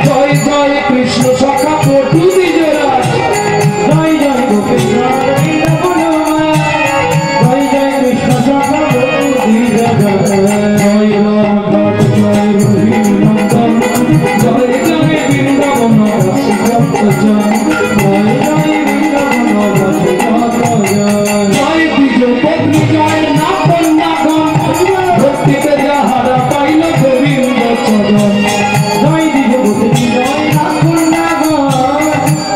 জয় জয় কৃষ্ণ সখা পটু বিজয়রাজ, জয় জয় গোপেশ্বর বৃন্দাবন মাঠ, জয় জয় কৃষ্ণ সখা পটু বিজয়রাজ। জয় রাম ঘাট জয় রঘুনন্দন, জয় জয় বৃন্দাবন বাসী ভক্তজন, জয় জয় বৃন্দাবন বাসী ভক্তজন। জয় বিজয় পত্নী জয় না কন্যাগণ, ভক্তিতে যাহারা পাইল গোবিন্দ চরণ, জয় দিগপতি জয় নাগর,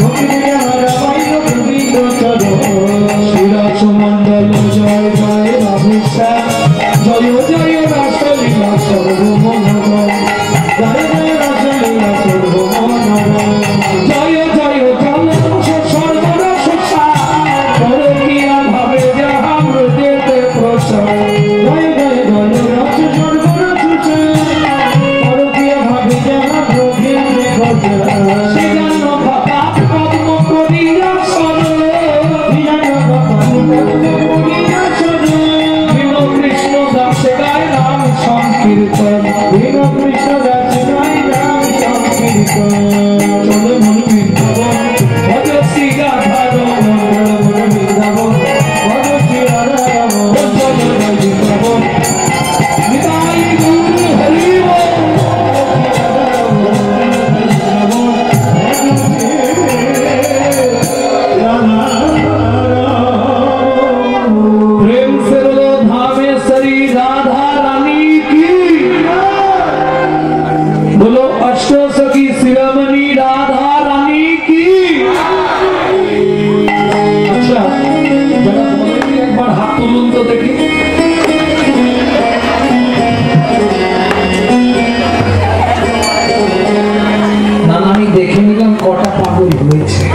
ভক্তি যাহারা পাইল গোবিন্দ চরণ। শ্রীরাস মণ্ডল জয় জয় রাধেশ্যাম, জয় জয় রাসলীলা সর্বমঙ্গল, জয় জয় রাসলীলা সর্বমঙ্গল। জয় জয় জলরস সর্বরসা, পরকীয়া ভাবে যাহা মৃতেতে প্রসাদ, জয় জয় জলরস সর্বরস, পরকীয়া ভাবে যাহা গোবিন্দে প্রসাদ। শ্রীজান ভবাত পদ্ম করিয়া সরল, ভীম কৃষ্ণ দাসে গায় নাম সংকীর্তন, চলো মন বৃন্দাবন, ভজ শ্রী রাধারমণ, নিতাই গৌর হরি বল। प्रेम से बोलो धामेश्वरी राधा रानी की, बोलो अष्टो सखी शिरोमणि राधा रानी की। अच्छा, जरा बोलेंगे एक बार हाथ तुलूं तो देखिए। ना আমি দেখে নিলাম কটা পাগল হয়েছে।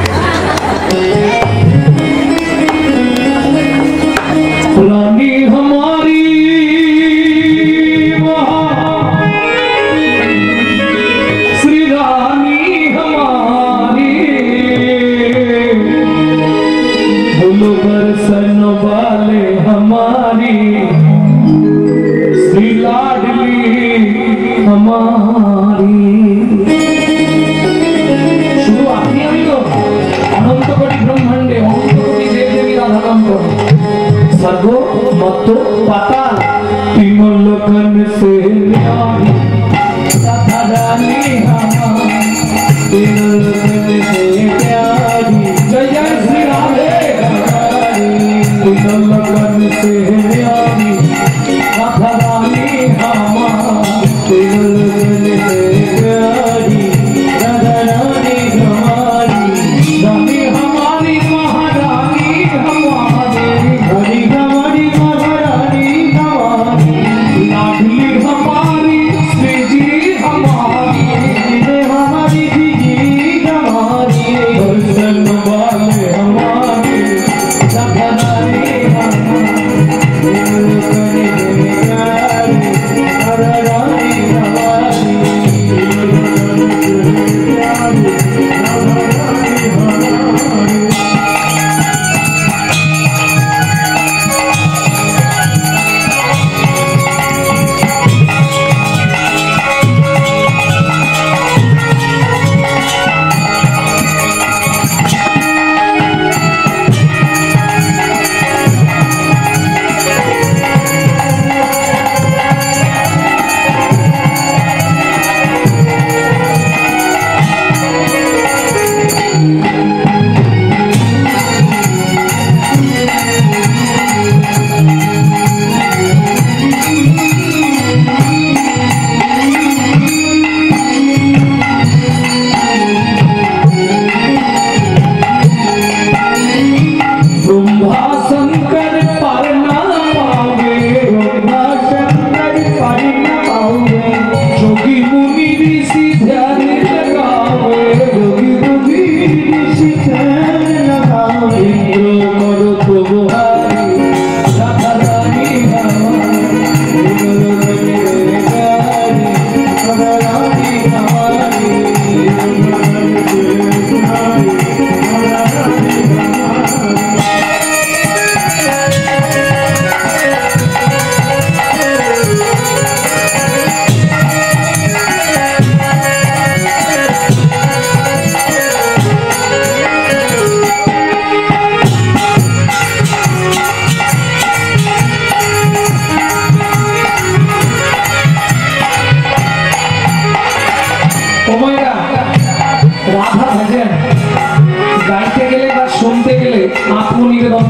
रानी हमारी श्री रानी हमारी, बोलो बरसन वाले हमारी, श्री लाडली हमारी। शुरू আপনি আমি তো অনন্ত কোটি ব্রহ্মাণ্ডে অনন্ত কোটি দেব দেবী রাধা নাম করো, सर्व मत पाताल तीनों लोकन से न्यारी, राधा रानी हमारी, तीनों लोकन से न्यारी। जय जय श्री राधे हमारी, तीनों लोकन से न्यारी, राधा रानी हमारी, तीनों लोकन से न्यारी, राधा रानी हमारी, रानी हमारी महारानी हमारी, हरि हमारी महारानी हमारी, लाडली हमारी श्री जी हमारी, हमारी जी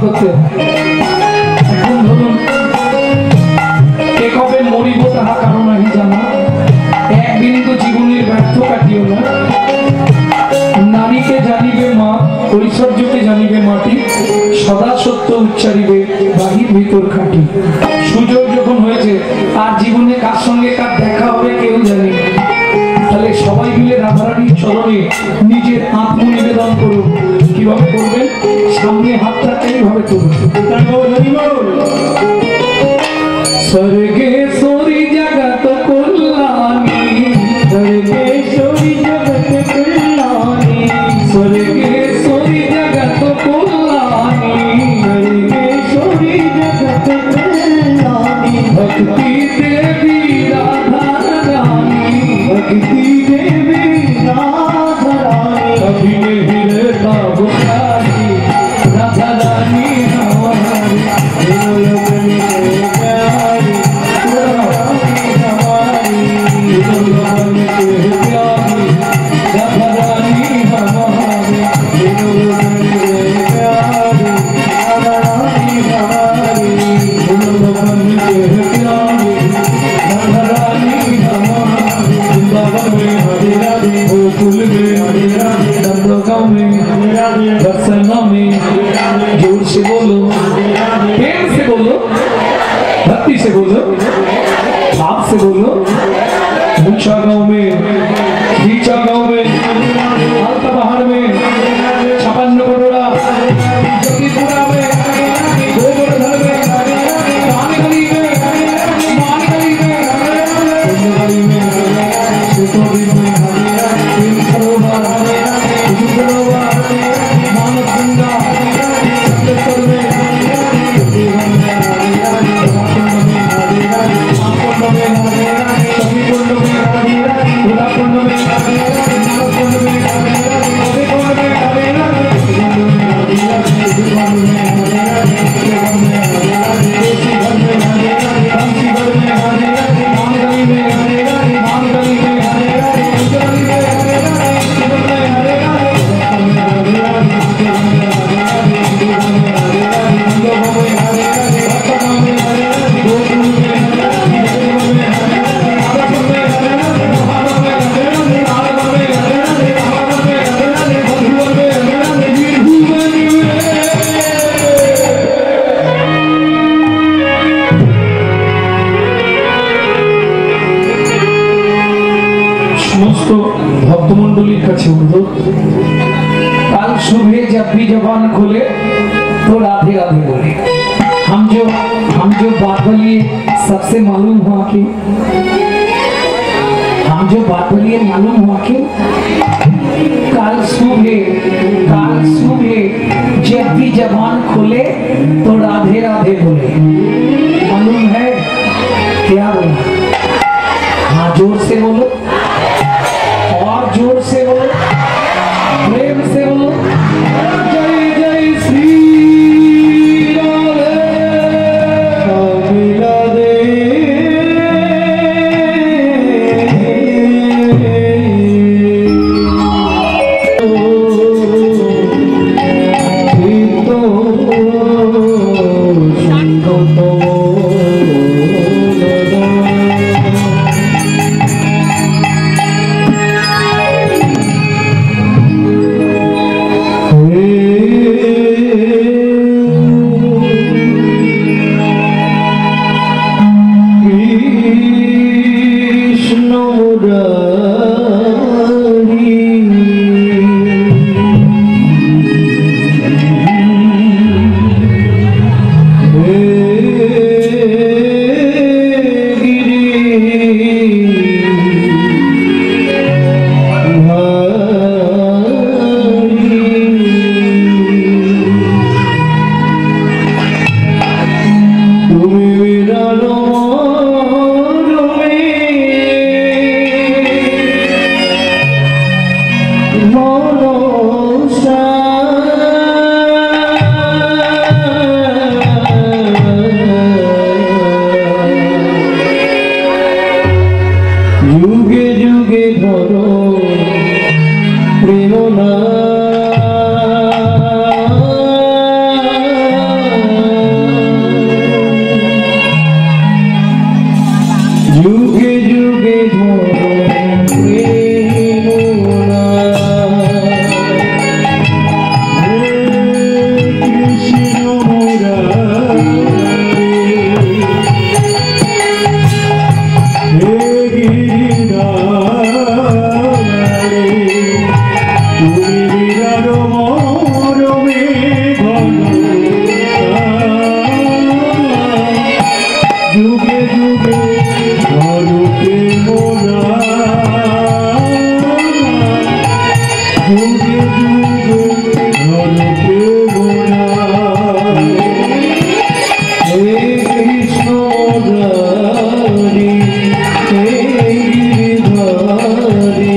করতে হয়। এখন ধরুন কে কবে মরিব তাহা কারো নাহি জানা, একদিন তো জীবনের ব্যর্থ কাটিও না। নারীকে জানিবে মা, ঐশ্বর্যকে জানিবে মাটি, সদা সত্য উচ্চারিবে বাহির ভিতর খাটি। সুযোগ যখন হয়েছে আর জীবনে কার সঙ্গে কার দেখা হবে কেউ জানে না, তাহলে সবাই মিলে রাধারানীর চরণে নিজের আত্মনিবেদন করুন। কিভাবে করবেন? সামনে হাতটা এইভাবে তুলুন। স্বর্গেশ্বরী জগত কল্যাণী, স্বর্গেশ্বরী জগত কল্যাণী, স্বর্গেশ্বরী জগত কল্যাণী, স্বর্গেশ্বরী জগত কল্যাণী, ভক্তি দেবী রাধা রানী, ভক্তি দেবী রাধা রানী, कभी नहीं रहता बुखारी राधा रानी हमारी, जोर से बोलो, प्रेम से बोलो, भक्ति से बोलो, भाव से बोलो। ऊंचा गांव में, नीचा गांव में, हल्का पहाड़ में, 56 करोड़ा, जगीपुरा में, गोवर्धन में, कानगली में, मानगली में, कुंडली में, सुतोरी में, सरोवर, सरोवर, मानस गंगा, सप्तेश्वर में, भक्तमंडलीर काछे अनुरोध, काल सुबह जब भी जबान खोले तो राधे राधे बोले। हम जो बात बोलिए सबसे मालूम हुआ कि काल सुबह जब भी जबान खोले तो राधे राधे बोले। मालूम है क्या बोला? हाँ, जोर से बोलो, और जोर से बोलो, प्रेम से बोलो। जय जय श्री राधे যুগে যুগে ধরো প্রেমনা কৃষ্ণ মুরারি হে গিরিধারী তুমি বিরাট মরমে ঘন যুগে যুগে ধরতে মোনা যুগে যুগে ধরতে মোনা হে কৃষ্ণ মুরারি হে গিরিধারী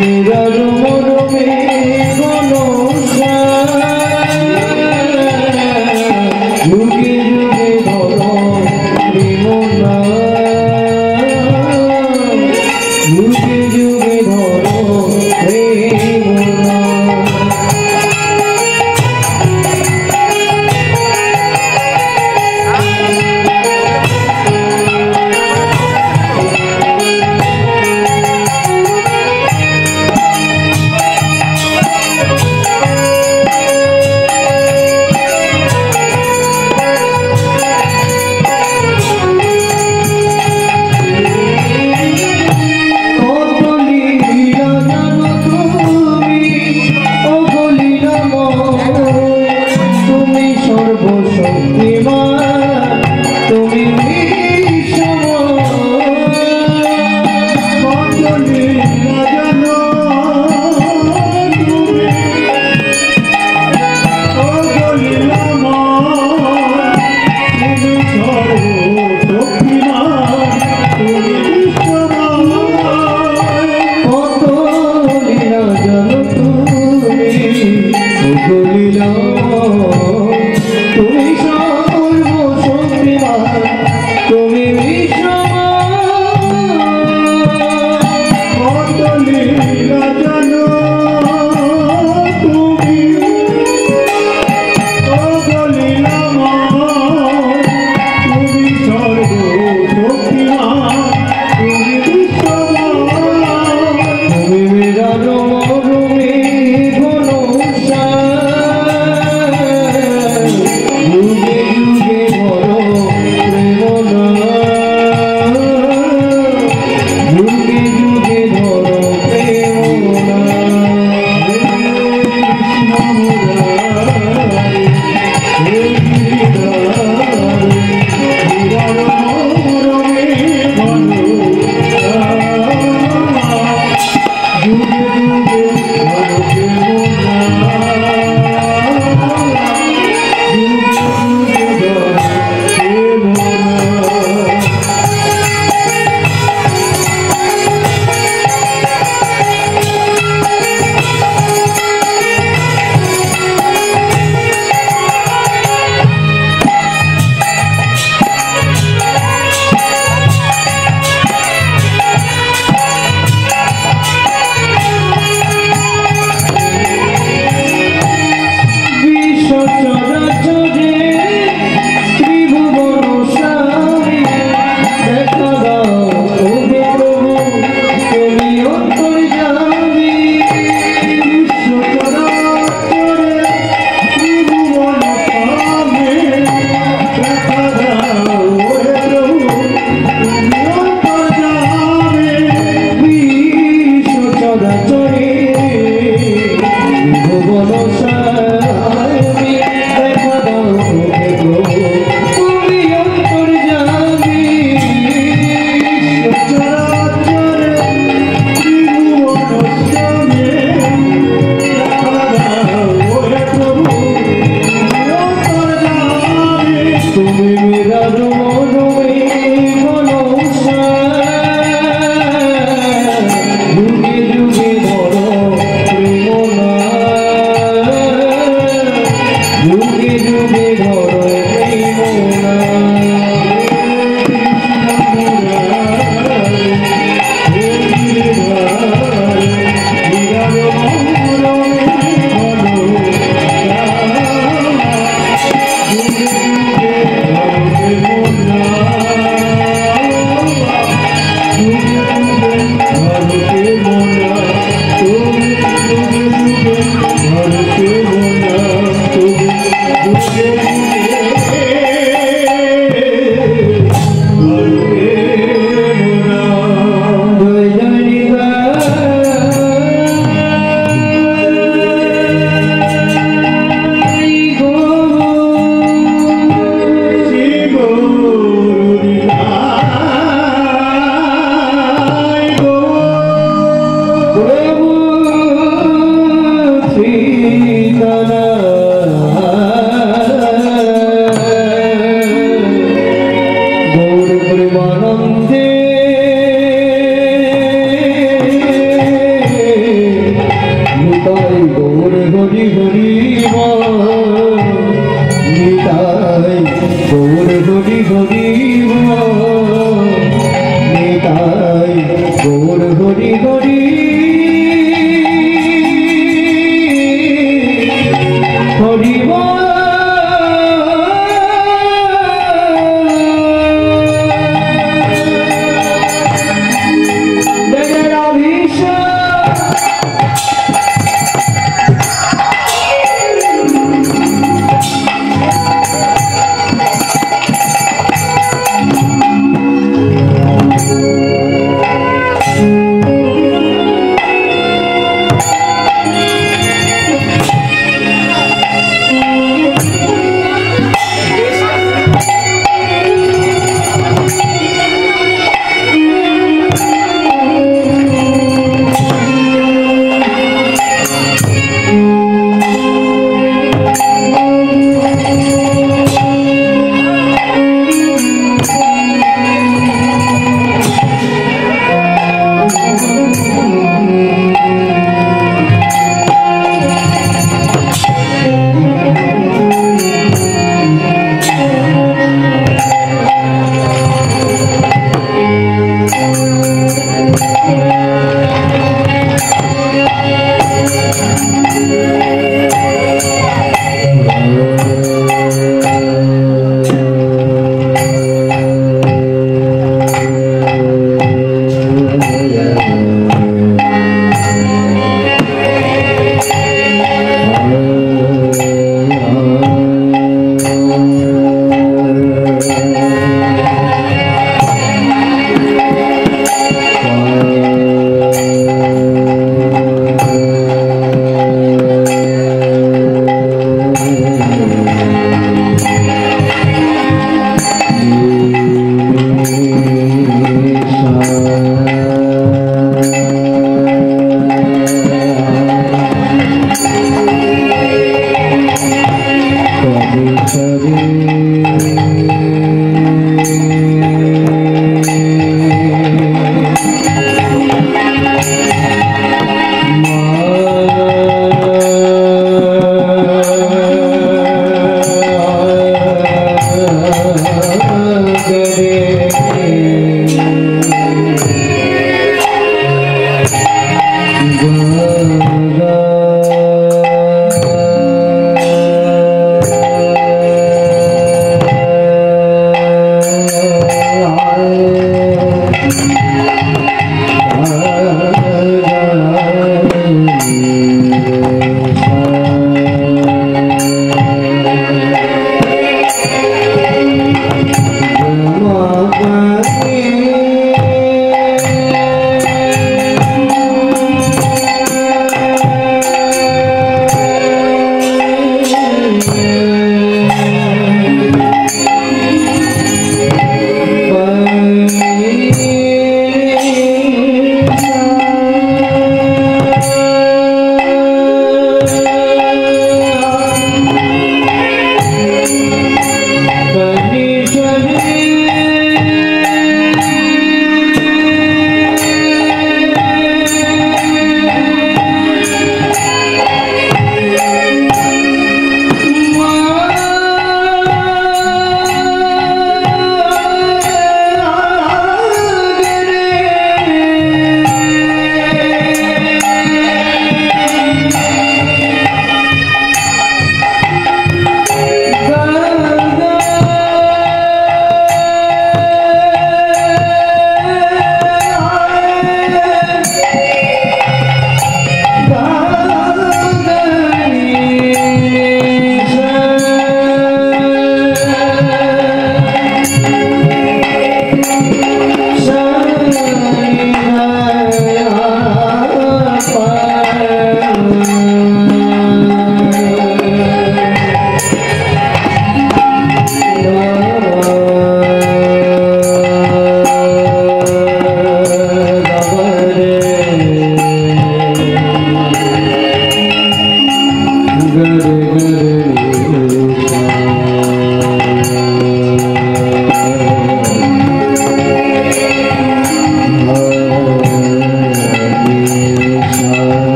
নিরার মরমে ঘনশ্যাম যুগে যুগে ধরো প্রেমনা যুগে যুগে ধরো প্রেমনা নিতাই গৌর হরি হরি হরি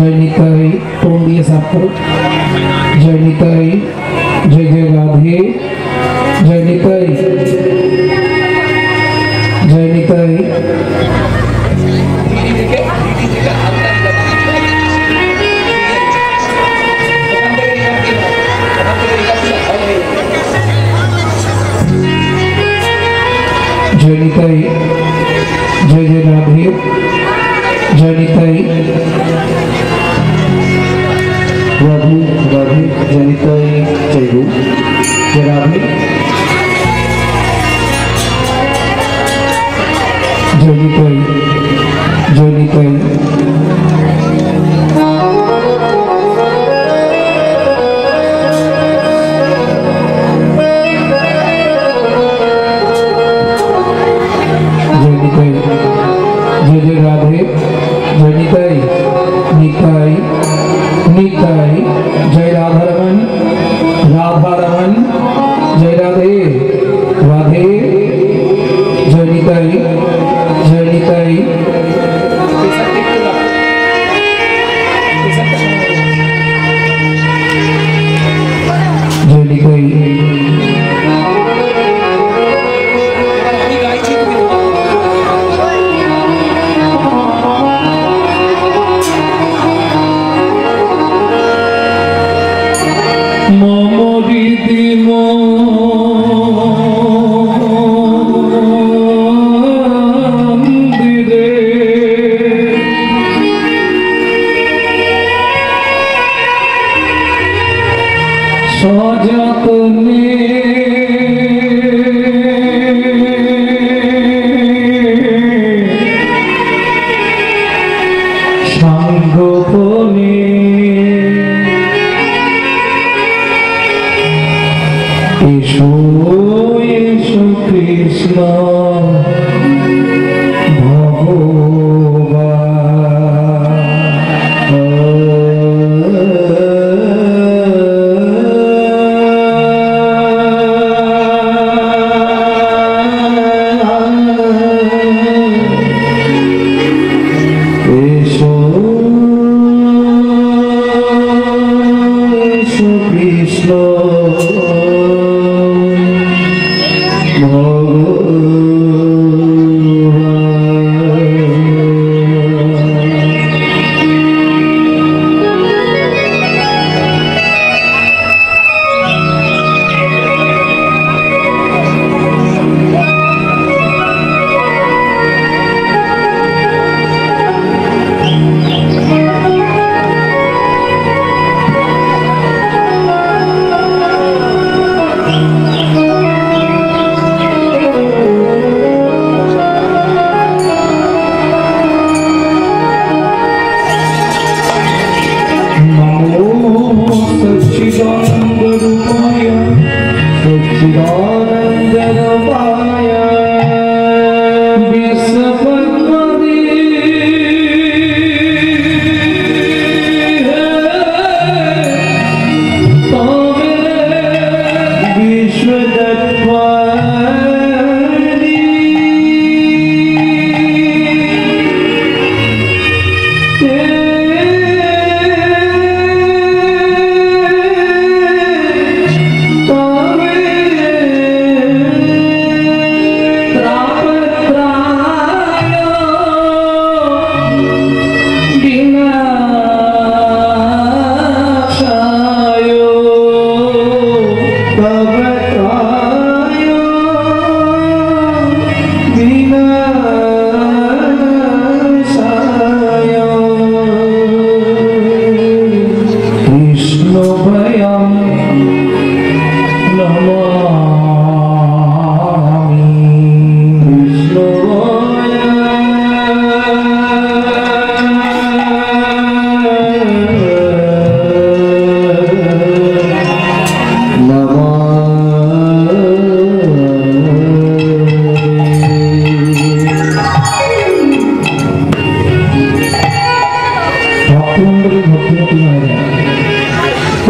जय निताई टोन दिए साफ करो जय निताई जय जय राधे जय निताई जय निताई जय निताई जय जय राधे जय निताई राधे राधे जय निताई जय गुरु जय राधे जय निताई जय निताई जय जय राधे जय निताई निताई निताई जय राधा रमन जय राधे राधे जय निताई जय निताई जय निताई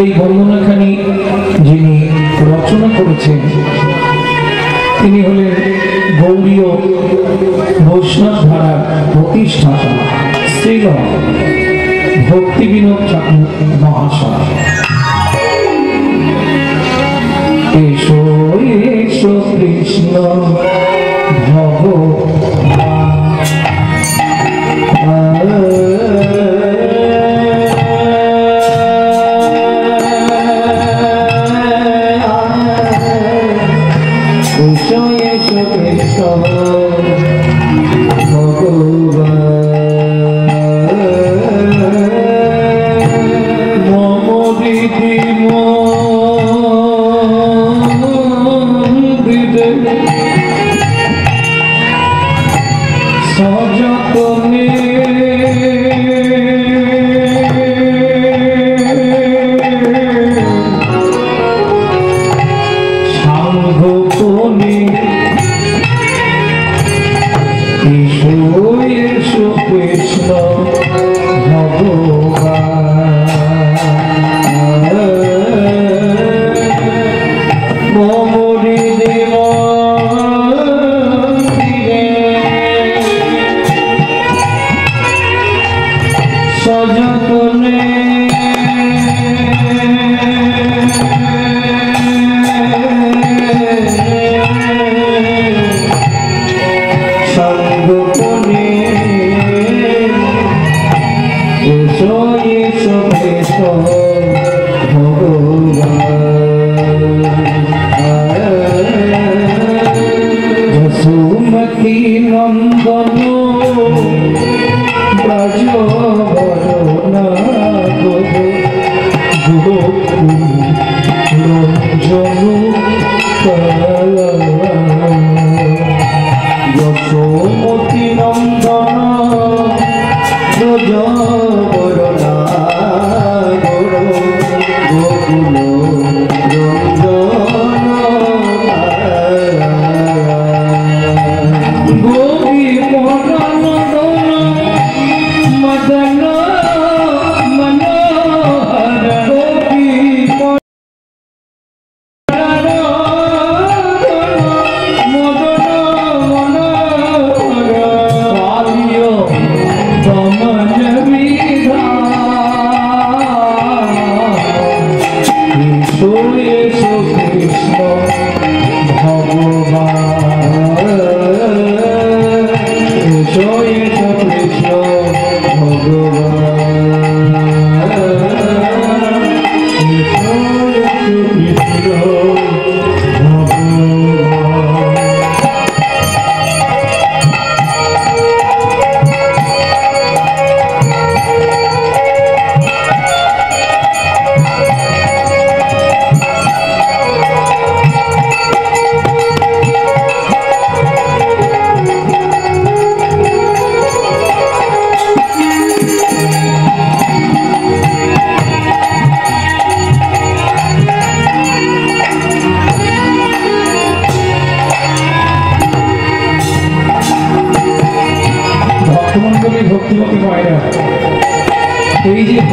এই বর্ণনাখানি যিনি রচনা করেছেন তিনি হলেন গৌড়ীয় বৈষ্ণব ধারার প্রতিষ্ঠাতা শ্রীল ভক্তি বিনোদ ঠাকুর মহাশয়। এসো এসো কৃষ্ণ ভগবান, এসো এসো কৃষ্ণ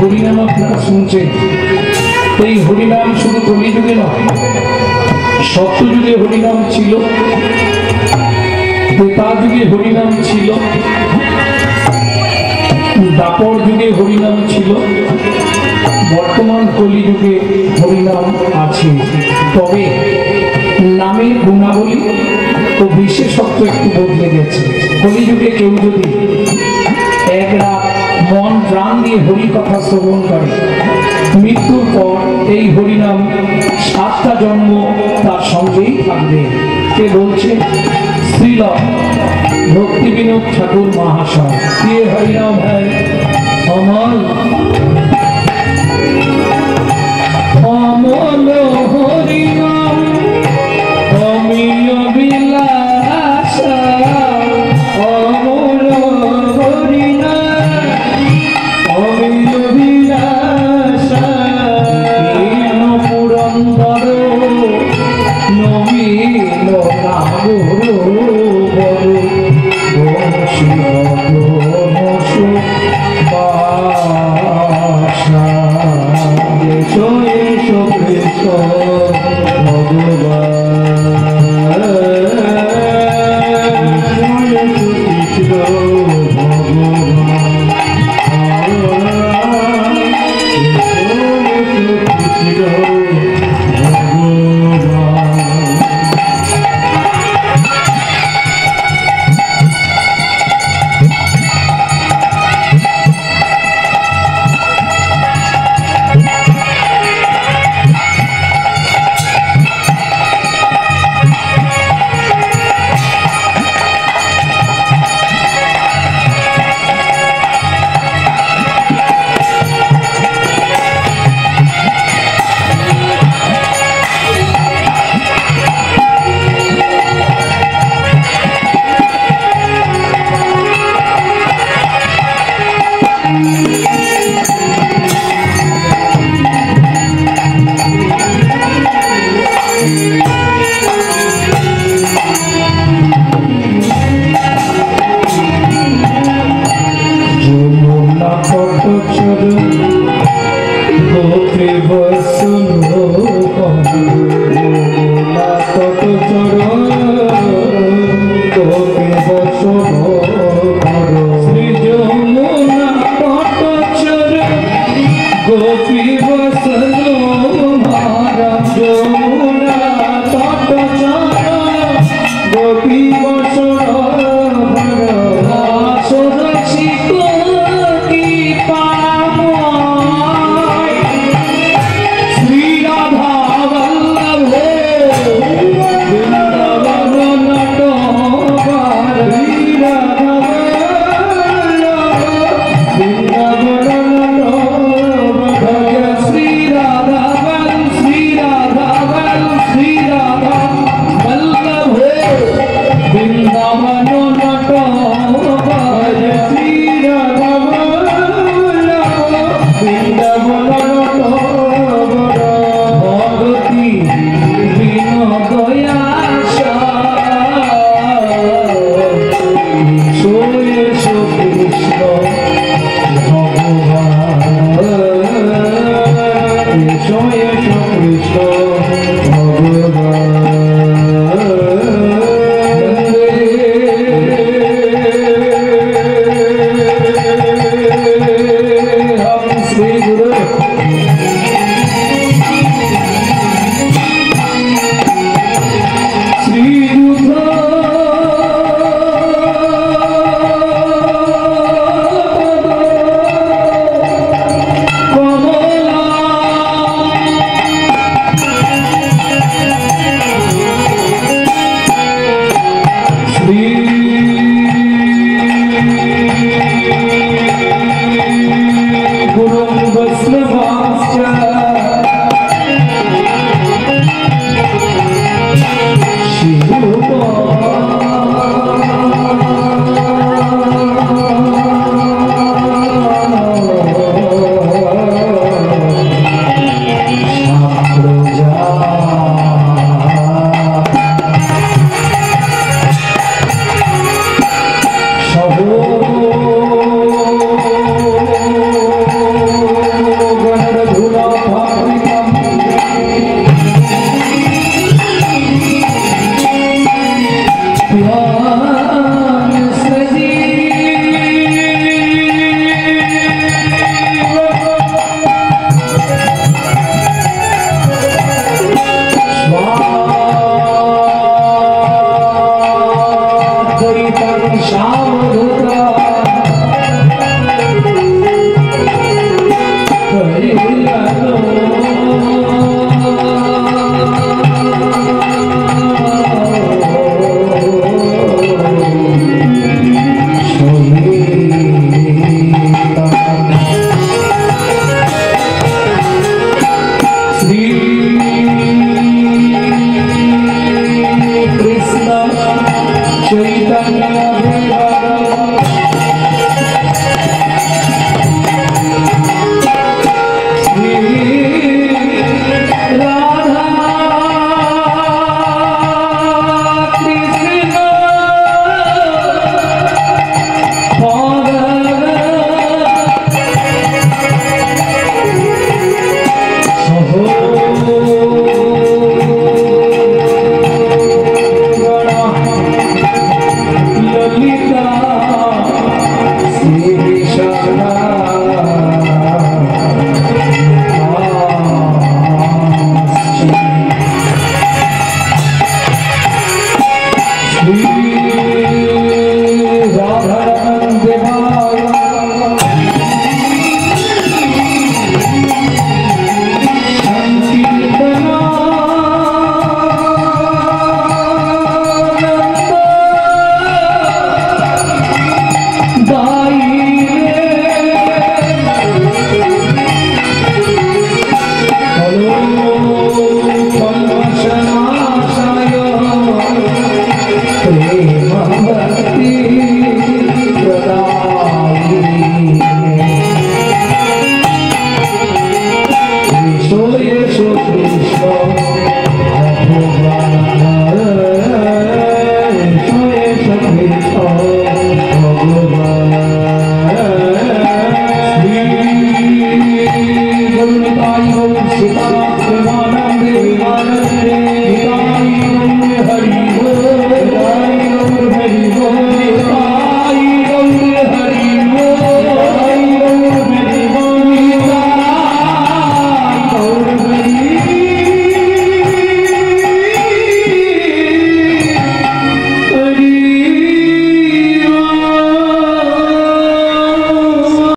হরিনাম আপনারা শুনছেন, এই হরিনাম শুধু কলিযুগে নয়, সত্যযুগে হরিনাম ছিল, ত্রেতা যুগে হরিনাম ছিল, দাপর যুগে হরিনাম ছিল, বর্তমান কলিযুগে হরিনাম আছে। তবে নামের গুণাবলী ও বিশেষত্ব একটু বদলে গেছে। কলিযুগে কেউ যদি এক রাত মন প্রাণ দিয়ে হরি কথা শ্রবণ করে, মৃত্যুর পর এই হরিনাম 7টা জন্ম তার সঙ্গেই থাকবে। কে বলছে? শ্রীল ভক্তি বিনোদ ঠাকুর মহাশয়। কে হরিনাম হয় অমল অমল হরিনাম অমিয় বিলাস অমল হরিনাম অমিয় বিলাস পুরন্দর নবীন নাগর বড় বংশী গোপী বসনো কমলা তত চরণ গোপী বসনো শ্রী যমুনা তত চরণ গোপী বসনো মারা যমুনা তত চরণ গোপী বসনো Vaišnava